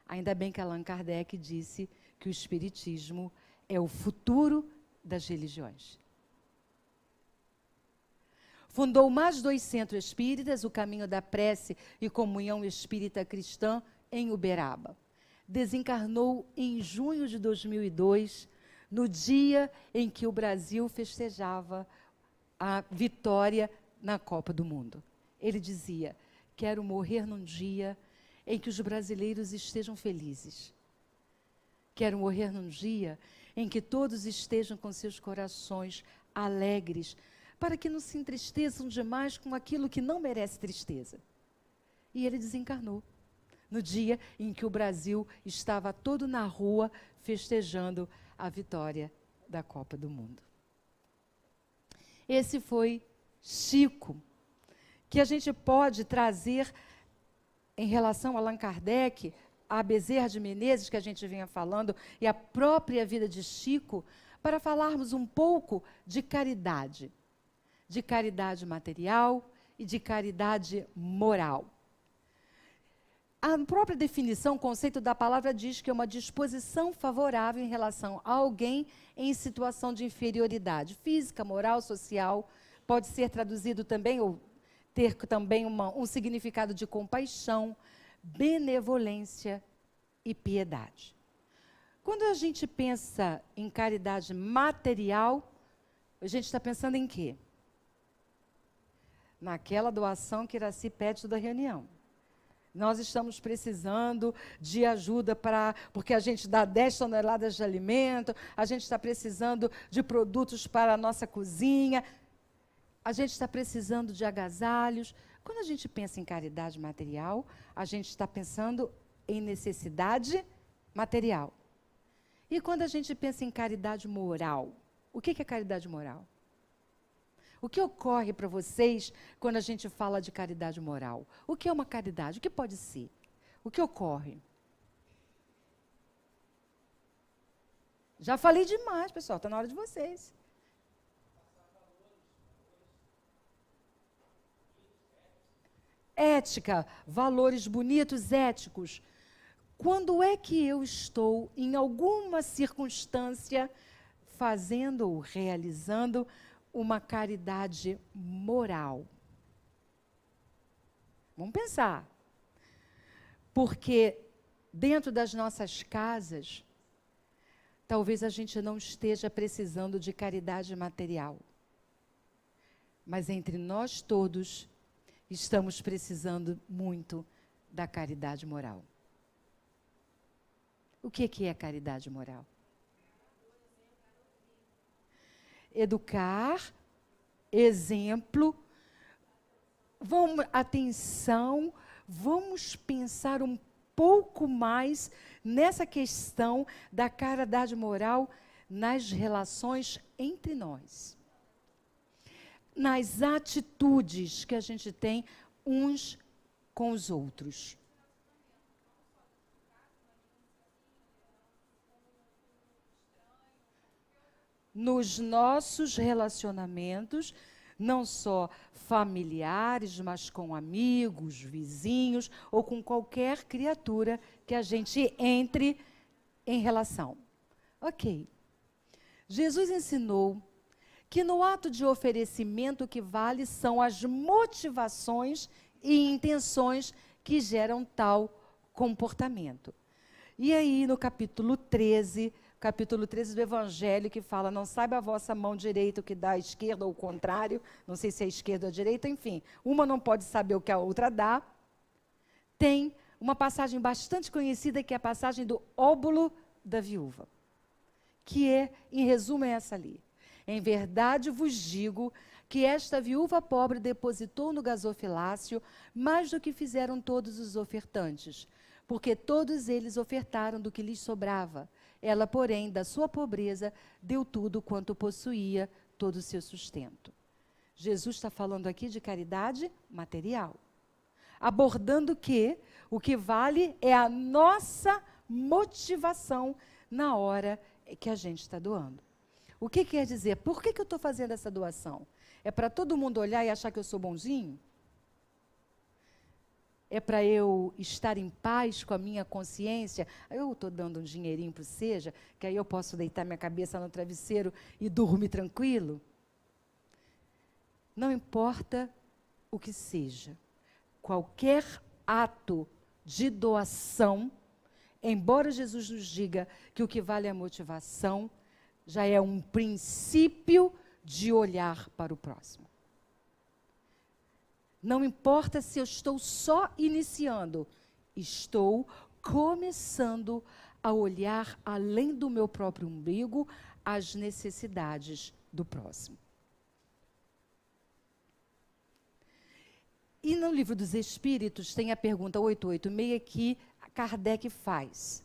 Ainda bem que Allan Kardec disse que o espiritismo é o futuro das religiões. Fundou mais 2 centros espíritas, o Caminho da Prece e Comunhão Espírita Cristã, em Uberaba. Desencarnou em junho de 2002, no dia em que o Brasil festejava a vitória na Copa do Mundo. Ele dizia, quero morrer num dia em que os brasileiros estejam felizes. Quero morrer num dia em que todos estejam com seus corações alegres, para que não se entristeçam demais com aquilo que não merece tristeza. E ele desencarnou, no dia em que o Brasil estava todo na rua festejando a vitória da Copa do Mundo. Esse foi Chico, que a gente pode trazer em relação a Allan Kardec, a Bezerra de Menezes, que a gente vinha falando, e a própria vida de Chico, para falarmos um pouco de caridade material e de caridade moral. A própria definição, o conceito da palavra diz que é uma disposição favorável em relação a alguém em situação de inferioridade física, moral, social. Pode ser traduzido também, ou ter também um significado de compaixão, benevolência e piedade. Quando a gente pensa em caridade material, a gente está pensando em quê? Naquela doação que Iraci pede da reunião. Nós estamos precisando de ajuda porque a gente dá 10 toneladas de alimento, a gente está precisando de produtos para a nossa cozinha, a gente está precisando de agasalhos. Quando a gente pensa em caridade material, a gente está pensando em necessidade material. E quando a gente pensa em caridade moral, o que é caridade moral? O que ocorre para vocês quando a gente fala de caridade moral? O que é uma caridade? O que pode ser? O que ocorre? Já falei demais, pessoal, está na hora de vocês. Ética, valores bonitos, éticos. Quando é que eu estou, em alguma circunstância, fazendo ou realizando uma caridade moral? Vamos pensar. Porque dentro das nossas casas, talvez a gente não esteja precisando de caridade material. Mas entre nós todos, estamos precisando muito da caridade moral. O que é caridade moral? Educar, exemplo, atenção, vamos pensar um pouco mais nessa questão da caridade moral nas relações entre nós. Nas atitudes que a gente tem uns com os outros. Nos nossos relacionamentos, não só familiares, mas com amigos, vizinhos ou com qualquer criatura que a gente entre em relação. Ok. Jesus ensinou que no ato de oferecimento o que vale são as motivações e intenções que geram tal comportamento. E aí, no capítulo 13 do Evangelho, que fala, não saiba a vossa mão direita o que dá à esquerda ou o contrário, não sei se é a esquerda ou a direita, enfim, uma não pode saber o que a outra dá. Tem uma passagem bastante conhecida, que é a passagem do óbolo da viúva, que é, em resumo, é essa ali. Em verdade vos digo que esta viúva pobre depositou no gasofilácio mais do que fizeram todos os ofertantes, porque todos eles ofertaram do que lhes sobrava. Ela, porém, da sua pobreza, deu tudo quanto possuía, todo o seu sustento. Jesus está falando aqui de caridade material, abordando que o que vale é a nossa motivação na hora que a gente está doando. O que quer dizer? Por que eu estou fazendo essa doação? É para todo mundo olhar e achar que eu sou bonzinho? É para eu estar em paz com a minha consciência? Eu estou dando um dinheirinho para o Seja, que aí eu posso deitar minha cabeça no travesseiro e dormir tranquilo? Não importa o que seja, qualquer ato de doação, embora Jesus nos diga que o que vale é a motivação, já é um princípio de olhar para o próximo. Não importa se eu estou só iniciando, estou começando a olhar além do meu próprio umbigo as necessidades do próximo. E no Livro dos Espíritos tem a pergunta 886 que Kardec faz.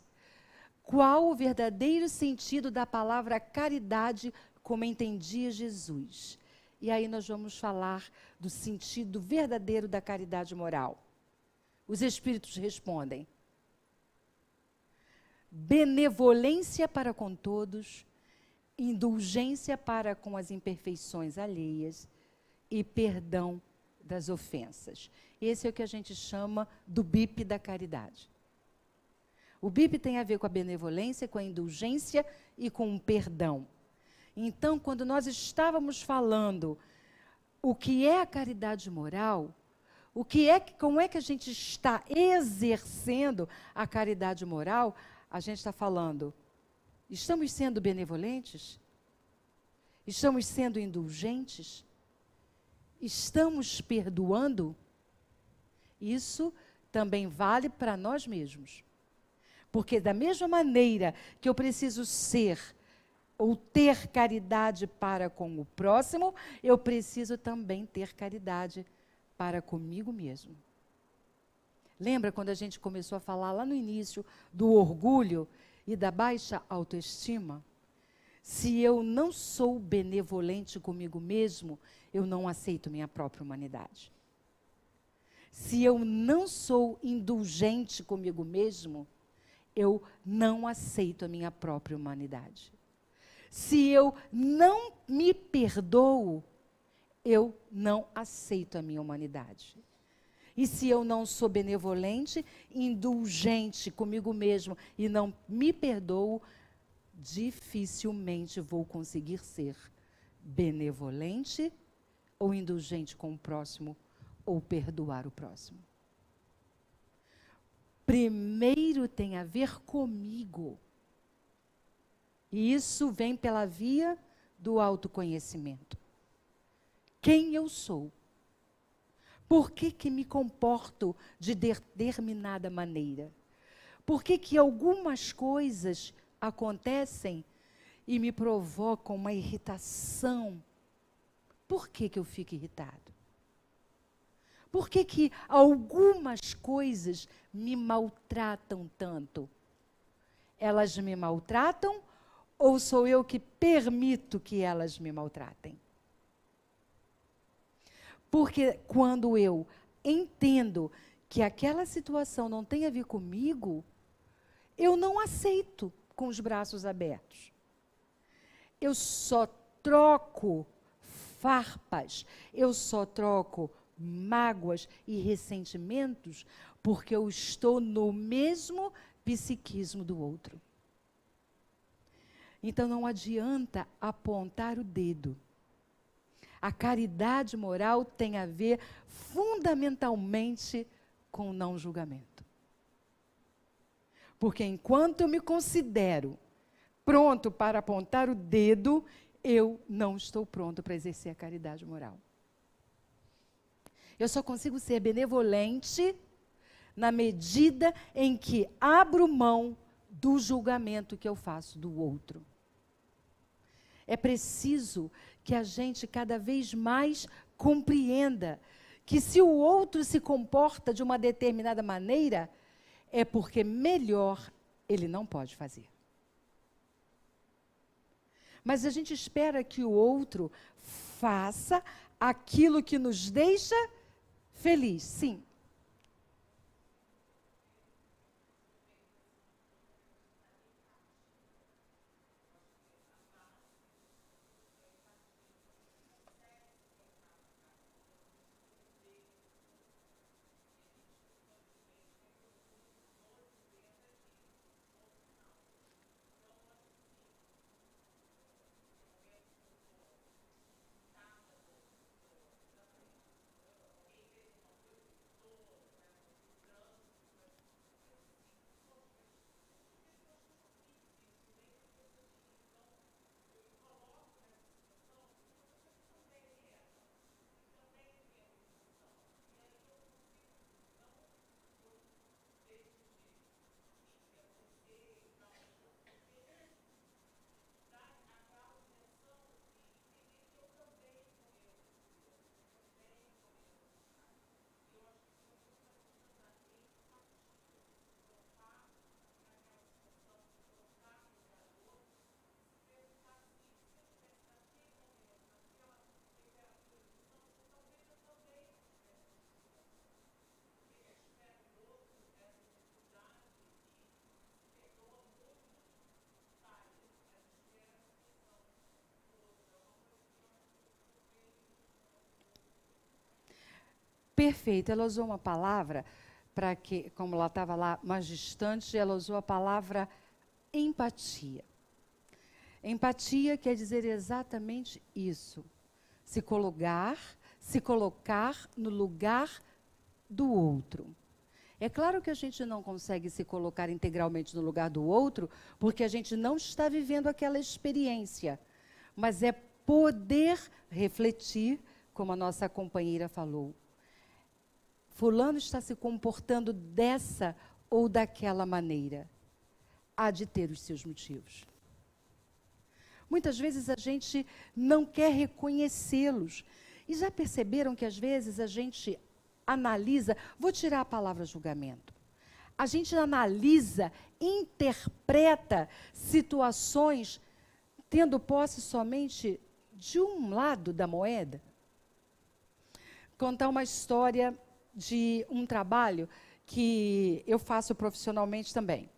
Qual o verdadeiro sentido da palavra caridade como entendia Jesus? E aí nós vamos falar do sentido verdadeiro da caridade moral. Os Espíritos respondem: benevolência para com todos, indulgência para com as imperfeições alheias e perdão das ofensas. Esse é o que a gente chama do BIP da caridade. O BIP tem a ver com a benevolência, com a indulgência e com o perdão. Então, quando nós estávamos falando o que é a caridade moral, como é que a gente está exercendo a caridade moral, a gente está falando, estamos sendo benevolentes? Estamos sendo indulgentes? Estamos perdoando? Isso também vale para nós mesmos. Porque da mesma maneira que eu preciso ser ou ter caridade para com o próximo, eu preciso também ter caridade para comigo mesmo. Lembra quando a gente começou a falar lá no início do orgulho e da baixa autoestima? Se eu não sou benevolente comigo mesmo, eu não aceito minha própria humanidade. Se eu não sou indulgente comigo mesmo, eu não aceito a minha própria humanidade. Se eu não me perdoo, eu não aceito a minha humanidade. E se eu não sou benevolente, indulgente comigo mesmo e não me perdoo, dificilmente vou conseguir ser benevolente ou indulgente com o próximo ou perdoar o próximo. primeiro tem a ver comigo. E isso vem pela via do autoconhecimento. Quem eu sou? Por que me comporto de determinada maneira? Por que algumas coisas acontecem e me provocam uma irritação? Por que eu fico irritado? Por que algumas coisas me maltratam tanto? Elas me maltratam ou sou eu que permito que elas me maltratem? Porque quando eu entendo que aquela situação não tem a ver comigo, eu não aceito com os braços abertos. Eu só troco farpas, eu só troco mágoas e ressentimentos porque eu estou no mesmo psiquismo do outro. Então não adianta apontar o dedo. A caridade moral tem a ver fundamentalmente com o não julgamento. Porque enquanto eu me considero pronto para apontar o dedo, eu não estou pronto para exercer a caridade moral. Eu só consigo ser benevolente na medida em que abro mão do julgamento que eu faço do outro. É preciso que a gente cada vez mais compreenda que se o outro se comporta de uma determinada maneira, é porque melhor ele não pode fazer. Mas a gente espera que o outro faça aquilo que nos deixa feliz, sim. Perfeito. Ela usou uma palavra para que, como ela estava lá mais distante, ela usou a palavra empatia. Empatia quer dizer exatamente isso. Se colocar no lugar do outro. É claro que a gente não consegue se colocar integralmente no lugar do outro, porque a gente não está vivendo aquela experiência. Mas é poder refletir, como a nossa companheira falou. Fulano está se comportando dessa ou daquela maneira. Há de ter os seus motivos. Muitas vezes a gente não quer reconhecê-los. E já perceberam que às vezes a gente analisa, vou tirar a palavra julgamento. A gente analisa, interpreta situações tendo posse somente de um lado da moeda. Contar uma história de um trabalho que eu faço profissionalmente também.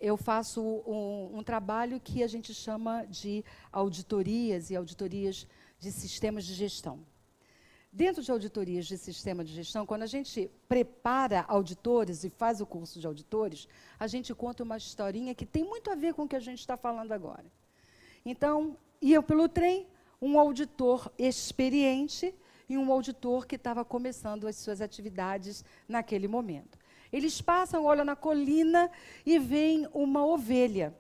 Eu faço um trabalho que a gente chama de auditorias e auditorias de sistemas de gestão. Dentro de auditorias de sistema de gestão, quando a gente prepara auditores e faz o curso de auditores, a gente conta uma historinha que tem muito a ver com o que a gente está falando agora. Então, ia pelo trem um auditor experiente e um auditor que estava começando as suas atividades naquele momento. Eles passam, olham na colina e veem uma ovelha.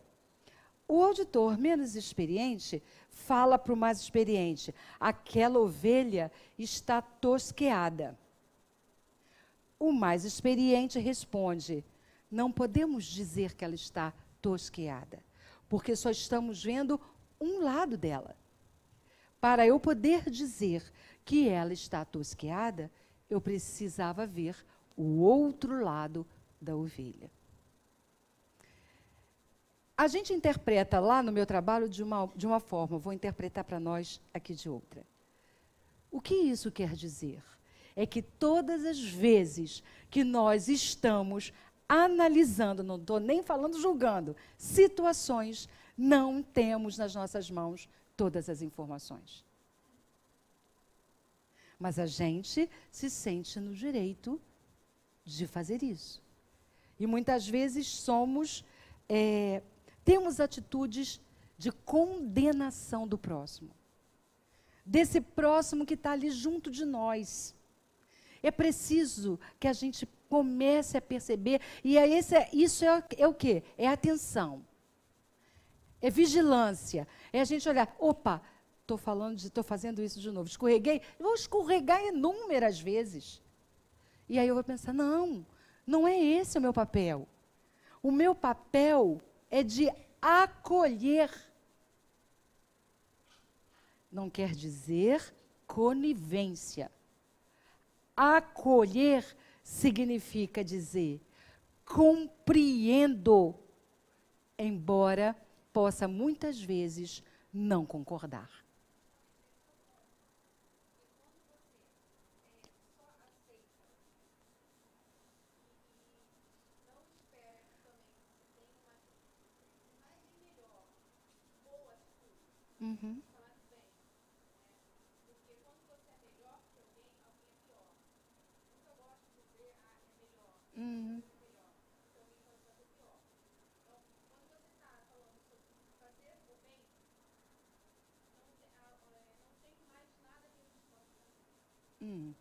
O auditor menos experiente fala para o mais experiente: aquela ovelha está tosqueada. O mais experiente responde: não podemos dizer que ela está tosqueada, porque só estamos vendo um lado dela. Para eu poder dizer que ela está tosqueada, eu precisava ver o outro lado da ovelha. A gente interpreta lá no meu trabalho de uma forma, vou interpretar para nós aqui de outra. O que isso quer dizer? É que todas as vezes que nós estamos analisando, não estou nem falando julgando, situações, não temos nas nossas mãos todas as informações. Mas a gente se sente no direito de fazer isso. E muitas vezes temos atitudes de condenação do próximo. Desse próximo que está ali junto de nós. É preciso que a gente comece a perceber, e isso é o quê? É atenção. É vigilância. É a gente olhar, opa, estou fazendo isso de novo, escorreguei, eu vou escorregar inúmeras vezes. E aí eu vou pensar, não é esse o meu papel. O meu papel é de acolher. Não quer dizer conivência. Acolher significa dizer, compreendo, embora possa muitas vezes não concordar. Uhum. Uhum. Uhum.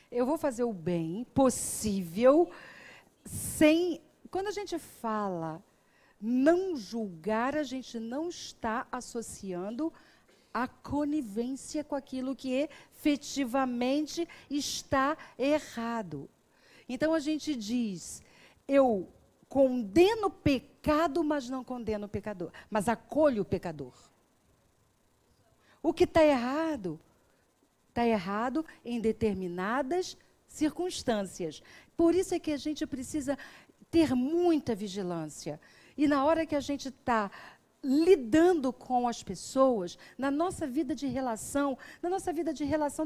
Eu vou fazer o bem possível, sem... Quando a gente fala não julgar, a gente não está associando a conivência com aquilo que efetivamente está errado. Então a gente diz, eu condeno o pecado, mas não condeno o pecador, mas acolho o pecador. O que está errado? Está errado em determinadas circunstâncias. Por isso é que a gente precisa ter muita vigilância. E na hora que a gente está lidando com as pessoas, na nossa vida de relação,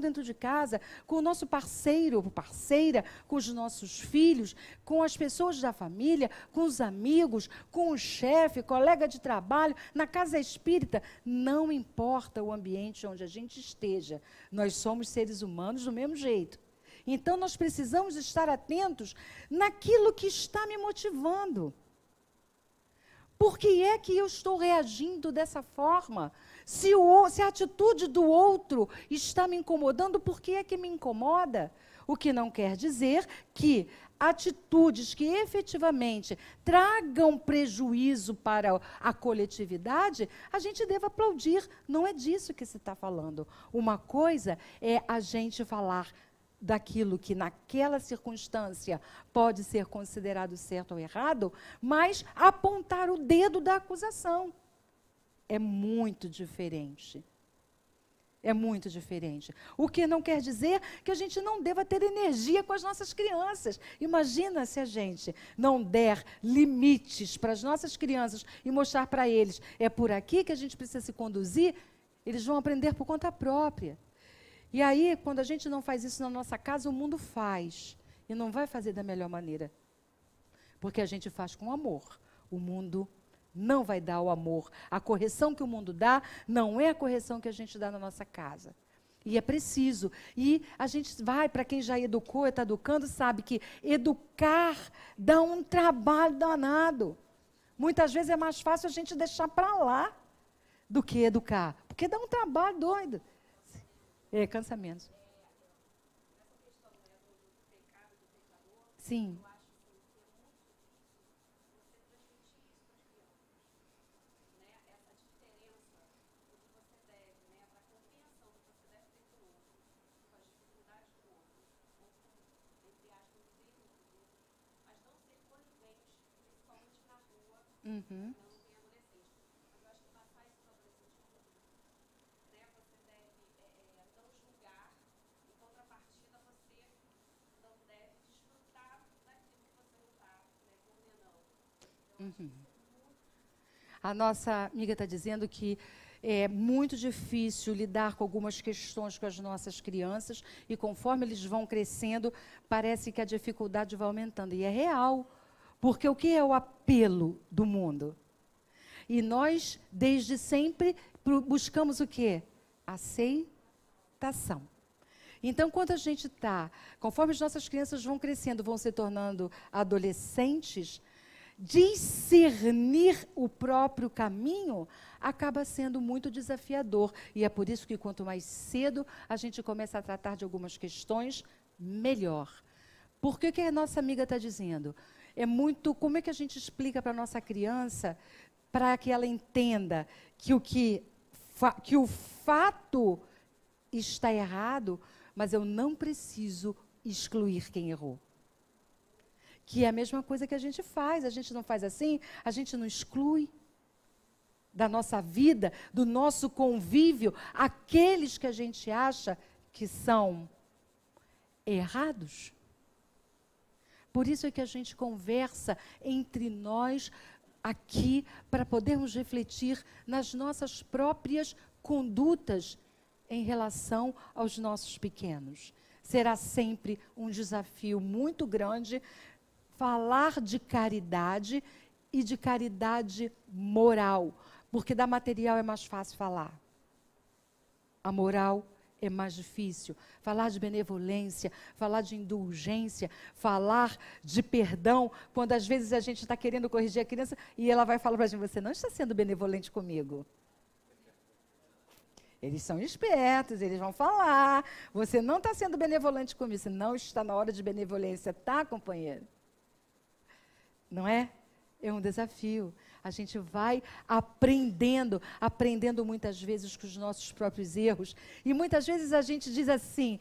dentro de casa, com o nosso parceiro ou parceira, com os nossos filhos, com as pessoas da família, com os amigos, com o chefe, colega de trabalho, na casa espírita, não importa o ambiente onde a gente esteja, nós somos seres humanos do mesmo jeito. Então, nós precisamos estar atentos naquilo que está me motivando. Por que é que eu estou reagindo dessa forma? Se a atitude do outro está me incomodando, por que é que me incomoda? O que não quer dizer que atitudes que efetivamente tragam prejuízo para a coletividade, a gente deva aplaudir. Não é disso que se está falando. Uma coisa é a gente falar daquilo que naquela circunstância pode ser considerado certo ou errado, mas apontar o dedo da acusação. É muito diferente. É muito diferente. O que não quer dizer que a gente não deva ter energia com as nossas crianças. Imagina se a gente não der limites para as nossas crianças e mostrar para eles, é por aqui que a gente precisa se conduzir, eles vão aprender por conta própria. E aí, quando a gente não faz isso na nossa casa, o mundo faz. E não vai fazer da melhor maneira. Porque a gente faz com amor. O mundo não vai dar o amor. A correção que o mundo dá não é a correção que a gente dá na nossa casa. E é preciso. E a gente vai, para quem já educou, está educando, sabe que educar dá um trabalho danado. Muitas vezes é mais fácil a gente deixar para lá do que educar. Porque dá um trabalho doido. É, cansa menos. Sim. Uhum. Uhum. A nossa amiga está dizendo que é muito difícil lidar com algumas questões com as nossas crianças e conforme eles vão crescendo, parece que a dificuldade vai aumentando. E é real, porque o que é o apelo do mundo? E nós, desde sempre, buscamos o quê? Aceitação. Então, quando a gente está, conforme as nossas crianças vão crescendo, vão se tornando adolescentes, discernir o próprio caminho acaba sendo muito desafiador. E é por isso que quanto mais cedo a gente começa a tratar de algumas questões, melhor. Porque o que a nossa amiga está dizendo? É muito, como é que a gente explica para a nossa criança para que ela entenda que o fato está errado, mas eu não preciso excluir quem errou. Que é a mesma coisa que a gente não faz assim, a gente não exclui da nossa vida, do nosso convívio, aqueles que a gente acha que são errados. Por isso é que a gente conversa entre nós aqui, para podermos refletir nas nossas próprias condutas em relação aos nossos pequenos. Será sempre um desafio muito grande falar de caridade e de caridade moral, porque da material é mais fácil falar. A moral é mais difícil. Falar de benevolência, falar de indulgência, falar de perdão, quando às vezes a gente está querendo corrigir a criança e ela vai falar para a gente, você não está sendo benevolente comigo. Eles são espertos, eles vão falar, você não está sendo benevolente comigo, você não está na hora de benevolência, tá, companheiro? Não é? É um desafio. A gente vai aprendendo muitas vezes com os nossos próprios erros. E muitas vezes a gente diz assim,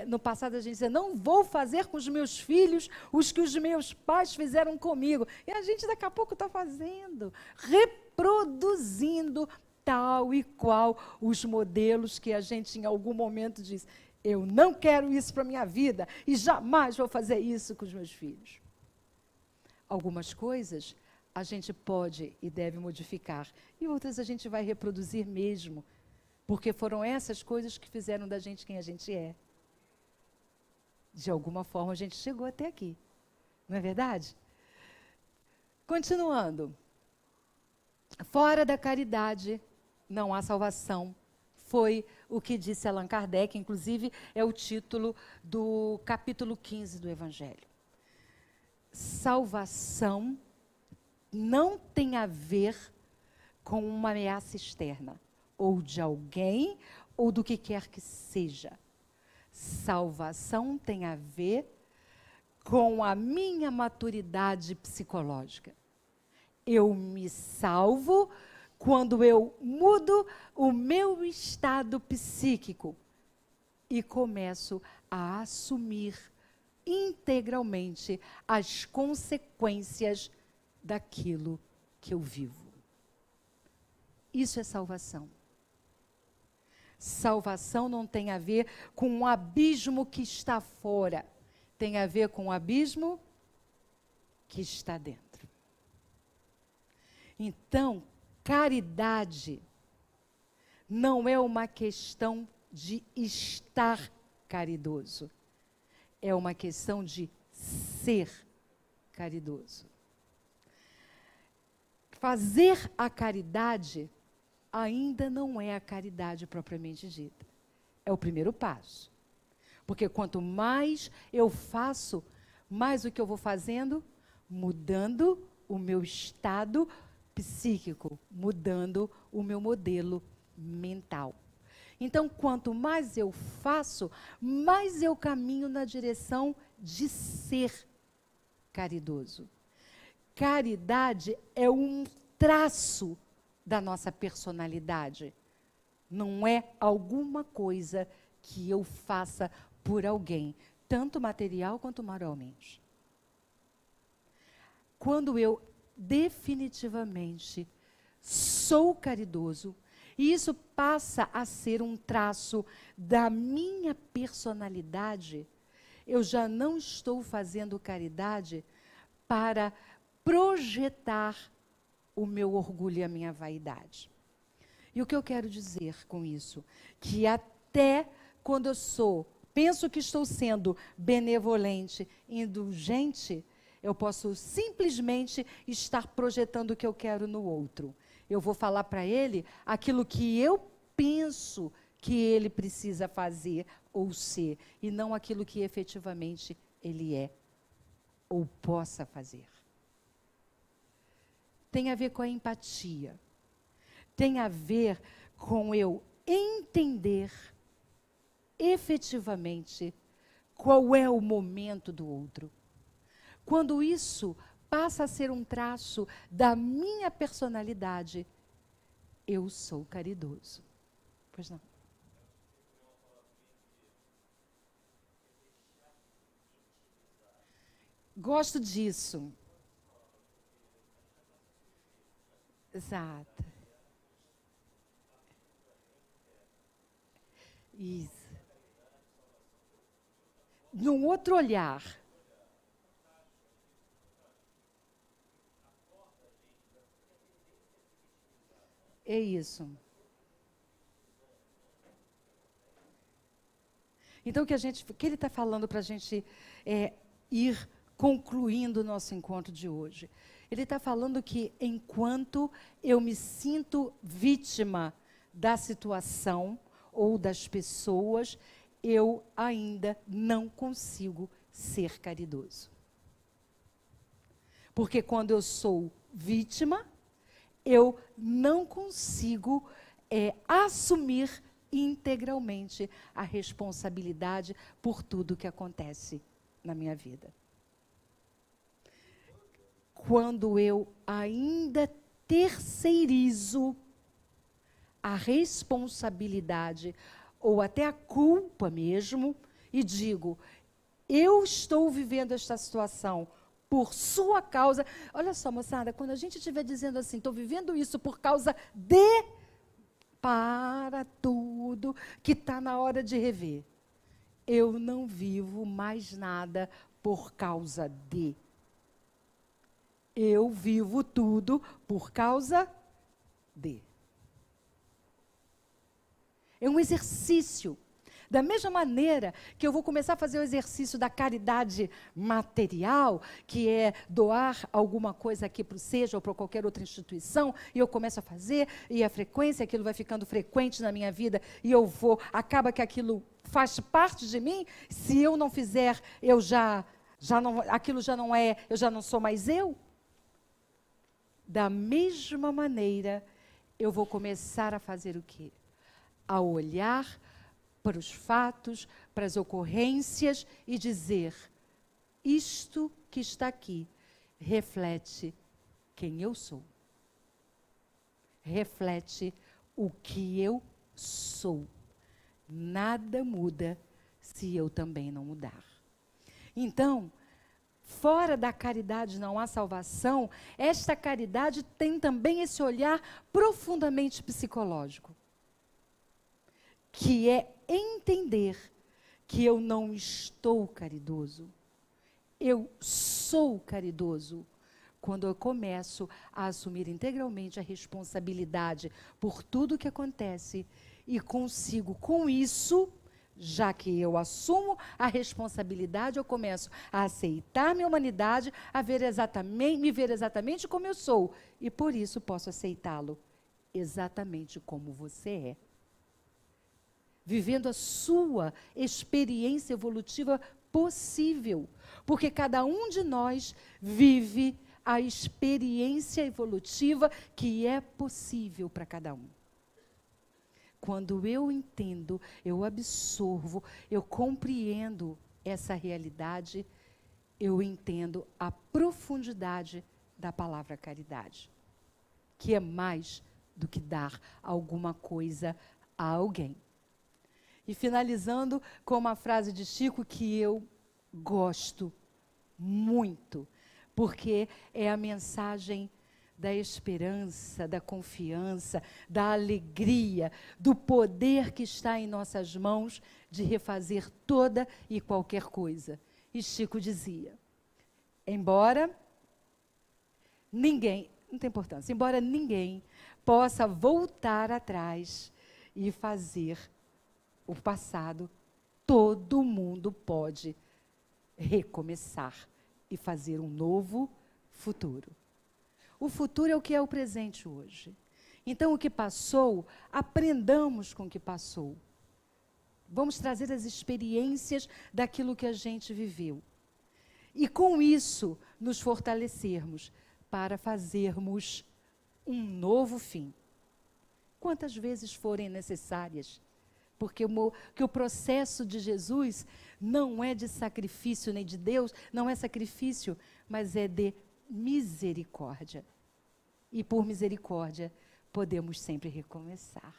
no passado a gente dizia, não vou fazer com os meus filhos os que os meus pais fizeram comigo. E a gente daqui a pouco está fazendo, reproduzindo tal e qual os modelos que a gente em algum momento diz, eu não quero isso para a minha vida e jamais vou fazer isso com os meus filhos. Algumas coisas a gente pode e deve modificar, e outras a gente vai reproduzir mesmo, porque foram essas coisas que fizeram da gente quem a gente é. De alguma forma a gente chegou até aqui, não é verdade? Continuando. Fora da caridade não há salvação. Foi o que disse Allan Kardec, inclusive é o título do capítulo 15 do Evangelho. Salvação não tem a ver com uma ameaça externa, ou de alguém, ou do que quer que seja. Salvação tem a ver com a minha maturidade psicológica. Eu me salvo quando eu mudo o meu estado psíquico e começo a assumir integralmente as consequências daquilo que eu vivo. Isso é salvação. Salvação não tem a ver com um abismo que está fora, tem a ver com um abismo que está dentro. Então, caridade não é uma questão de estar caridoso. É uma questão de ser caridoso. fazer a caridade ainda não é a caridade propriamente dita. É o primeiro passo. Porque quanto mais eu faço, mais o que eu vou fazendo? Mudando o meu estado psíquico, mudando o meu modelo mental. Então, quanto mais eu faço, mais eu caminho na direção de ser caridoso. Caridade é um traço da nossa personalidade. Não é alguma coisa que eu faça por alguém, tanto material quanto moralmente. Quando eu definitivamente sou caridoso, e isso passa a ser um traço da minha personalidade, eu já não estou fazendo caridade para projetar o meu orgulho e a minha vaidade. E o que eu quero dizer com isso? Que até quando eu penso que estou sendo benevolente, indulgente, eu posso simplesmente estar projetando o que eu quero no outro. Eu vou falar para ele aquilo que eu penso que ele precisa fazer ou ser, e não aquilo que efetivamente ele é ou possa fazer. Tem a ver com a empatia. Tem a ver com eu entender efetivamente qual é o momento do outro. Quando isso passa a ser um traço da minha personalidade, eu sou caridoso. Pois não? Gosto disso. Exato. Isso. Num outro olhar. É isso. Então, o que ele está falando para a gente ir concluindo o nosso encontro de hoje? Ele está falando que enquanto eu me sinto vítima da situação ou das pessoas, eu ainda não consigo ser caridoso. Porque quando eu sou vítima, eu não consigo assumir integralmente a responsabilidade por tudo que acontece na minha vida. Quando eu ainda terceirizo a responsabilidade ou até a culpa mesmo e digo, eu estou vivendo esta situação por sua causa. Olha só, moçada, quando a gente estiver dizendo assim, estou vivendo isso por causa de... Para tudo que está na hora de rever. Eu não vivo mais nada por causa de. Eu vivo tudo por causa de. É um exercício. Da mesma maneira que eu vou começar a fazer o exercício da caridade material, que é doar alguma coisa aqui para o SEJA ou para qualquer outra instituição, e eu começo a fazer, e a frequência, aquilo vai ficando frequente na minha vida, e acaba que aquilo faz parte de mim, se eu não fizer, aquilo já não é, eu já não sou mais eu. Da mesma maneira, eu vou começar a fazer o quê? A olhar para os fatos, para as ocorrências e dizer, isto que está aqui reflete quem eu sou. Reflete o que eu sou. Nada muda se eu também não mudar. Então, fora da caridade não há salvação, esta caridade tem também esse olhar profundamente psicológico, que é entender que eu não estou caridoso. Eu sou caridoso quando eu começo a assumir integralmente a responsabilidade por tudo que acontece e consigo, com isso, Já que eu assumo a responsabilidade, eu começo a aceitar minha humanidade, a ver me ver exatamente como eu sou. E por isso posso aceitá-lo exatamente como você é. Vivendo a sua experiência evolutiva possível. Porque cada um de nós vive a experiência evolutiva que é possível para cada um. Quando eu entendo, eu absorvo, eu compreendo essa realidade, eu entendo a profundidade da palavra caridade, que é mais do que dar alguma coisa a alguém. E finalizando com uma frase de Chico que eu gosto muito, porque é a mensagem da esperança, da confiança, da alegria, do poder que está em nossas mãos de refazer toda e qualquer coisa. E Chico dizia, embora ninguém, não tem importância, embora ninguém possa voltar atrás e fazer o passado, todo mundo pode recomeçar e fazer um novo futuro. O futuro é o que é o presente hoje. Então, o que passou, aprendamos com o que passou. Vamos trazer as experiências daquilo que a gente viveu. E com isso, nos fortalecermos para fazermos um novo fim. Quantas vezes forem necessárias. Porque o processo de Jesus não é de sacrifício nem de Deus, não é sacrifício, mas é de misericórdia. E por misericórdia, podemos sempre recomeçar.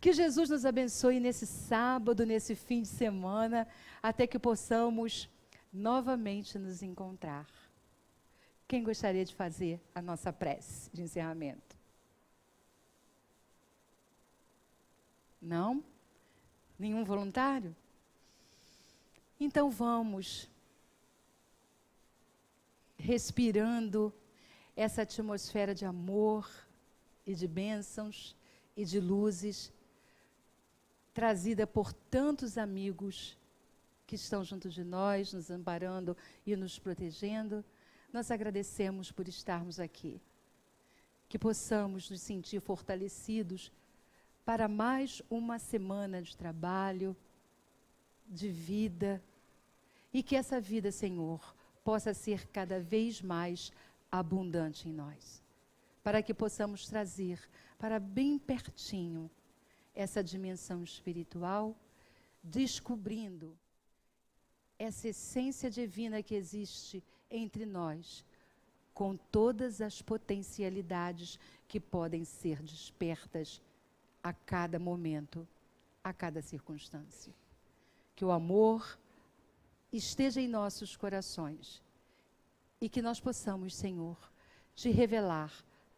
Que Jesus nos abençoe nesse sábado, nesse fim de semana, até que possamos novamente nos encontrar. Quem gostaria de fazer a nossa prece de encerramento? Não? Nenhum voluntário? Então vamos respirando essa atmosfera de amor e de bênçãos e de luzes, trazida por tantos amigos que estão junto de nós, nos amparando e nos protegendo. Nós agradecemos por estarmos aqui. Que possamos nos sentir fortalecidos para mais uma semana de trabalho, de vida, e que essa vida, Senhor, possa ser cada vez mais abundante em nós, para que possamos trazer para bem pertinho essa dimensão espiritual, descobrindo essa essência divina que existe entre nós, com todas as potencialidades que podem ser despertas a cada momento, a cada circunstância. Que o amor esteja em nossos corações e que nós possamos, Senhor, te revelar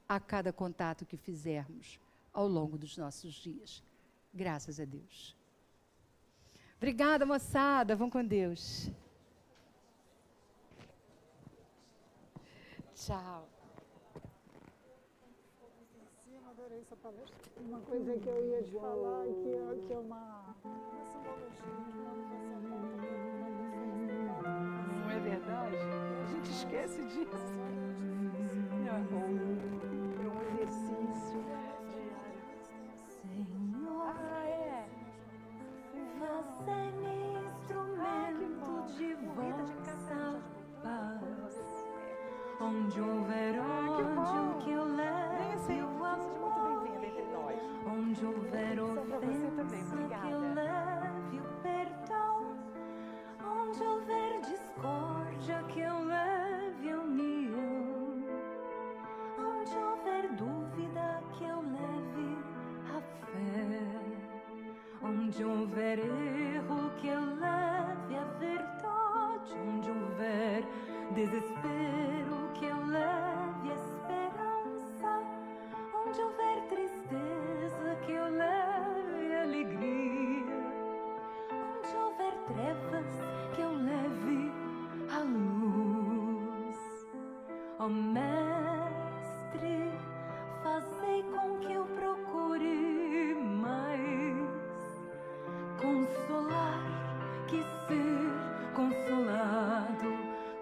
a cada contato que fizermos ao longo dos nossos dias. Graças a Deus. Obrigada, moçada. Vão com Deus. Tchau. Adorei essa palestra. Uma coisa que eu ia te falar, que é uma simbologia que Não é verdade? A gente esquece disso. É um exercício diário. Senhor, Fazei-me instrumento de vossa paz. Onde houver ódio, que eu leve o amor. Onde houver ofensa, que eu leve o perdão. Onde houver discórdia, que eu leve a união. Onde houver dúvida, que eu leve a fé. Onde houver erro, que eu leve a verdade. Onde houver desespero, que eu leve a esperança. Onde houver tristeza, que eu leve a alegria. Onde houver trevas, que eu leve a luz. Ó Mestre, fazei com que eu procure mais consolar, que ser consolado,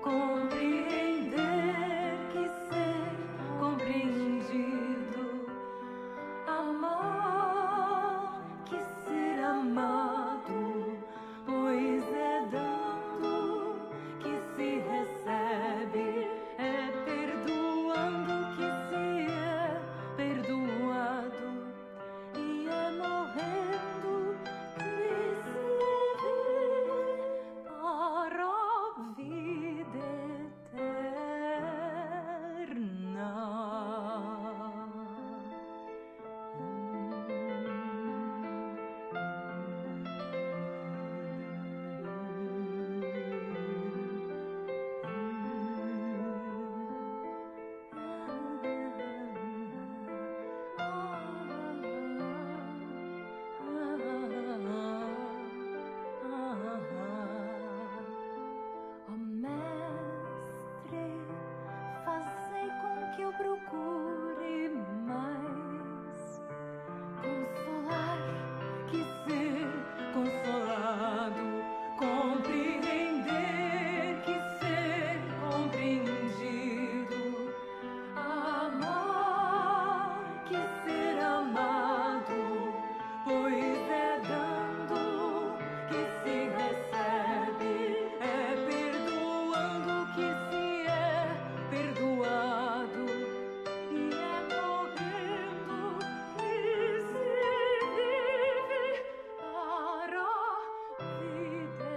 compreender, que ser compreendido, amar, que ser amado, pois é dando que se recebe, é perdoando que se é perdoado, e é morrendo que se vive para a vida eterna. Ó Mestre, fazei com que eu procure mais consolar, que ser consolado, compreender, que ser compreendido, amar, que ser amado, pois é dando que se recebe, é perdoando que se é perdoado, e é morrendo que se vive para a vida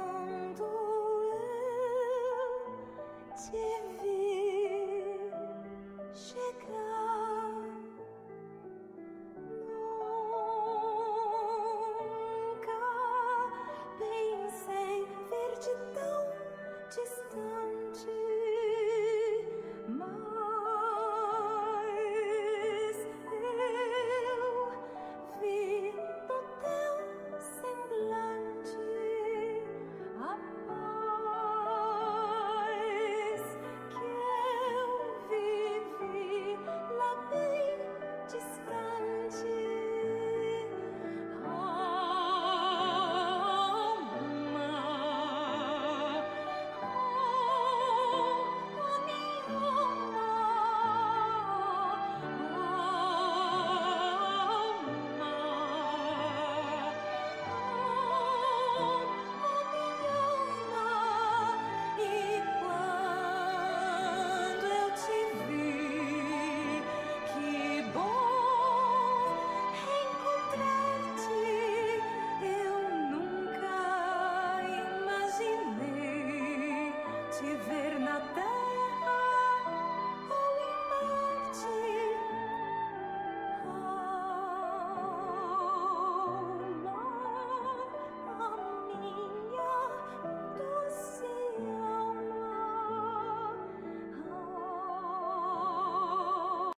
Quando eu te vi chegar.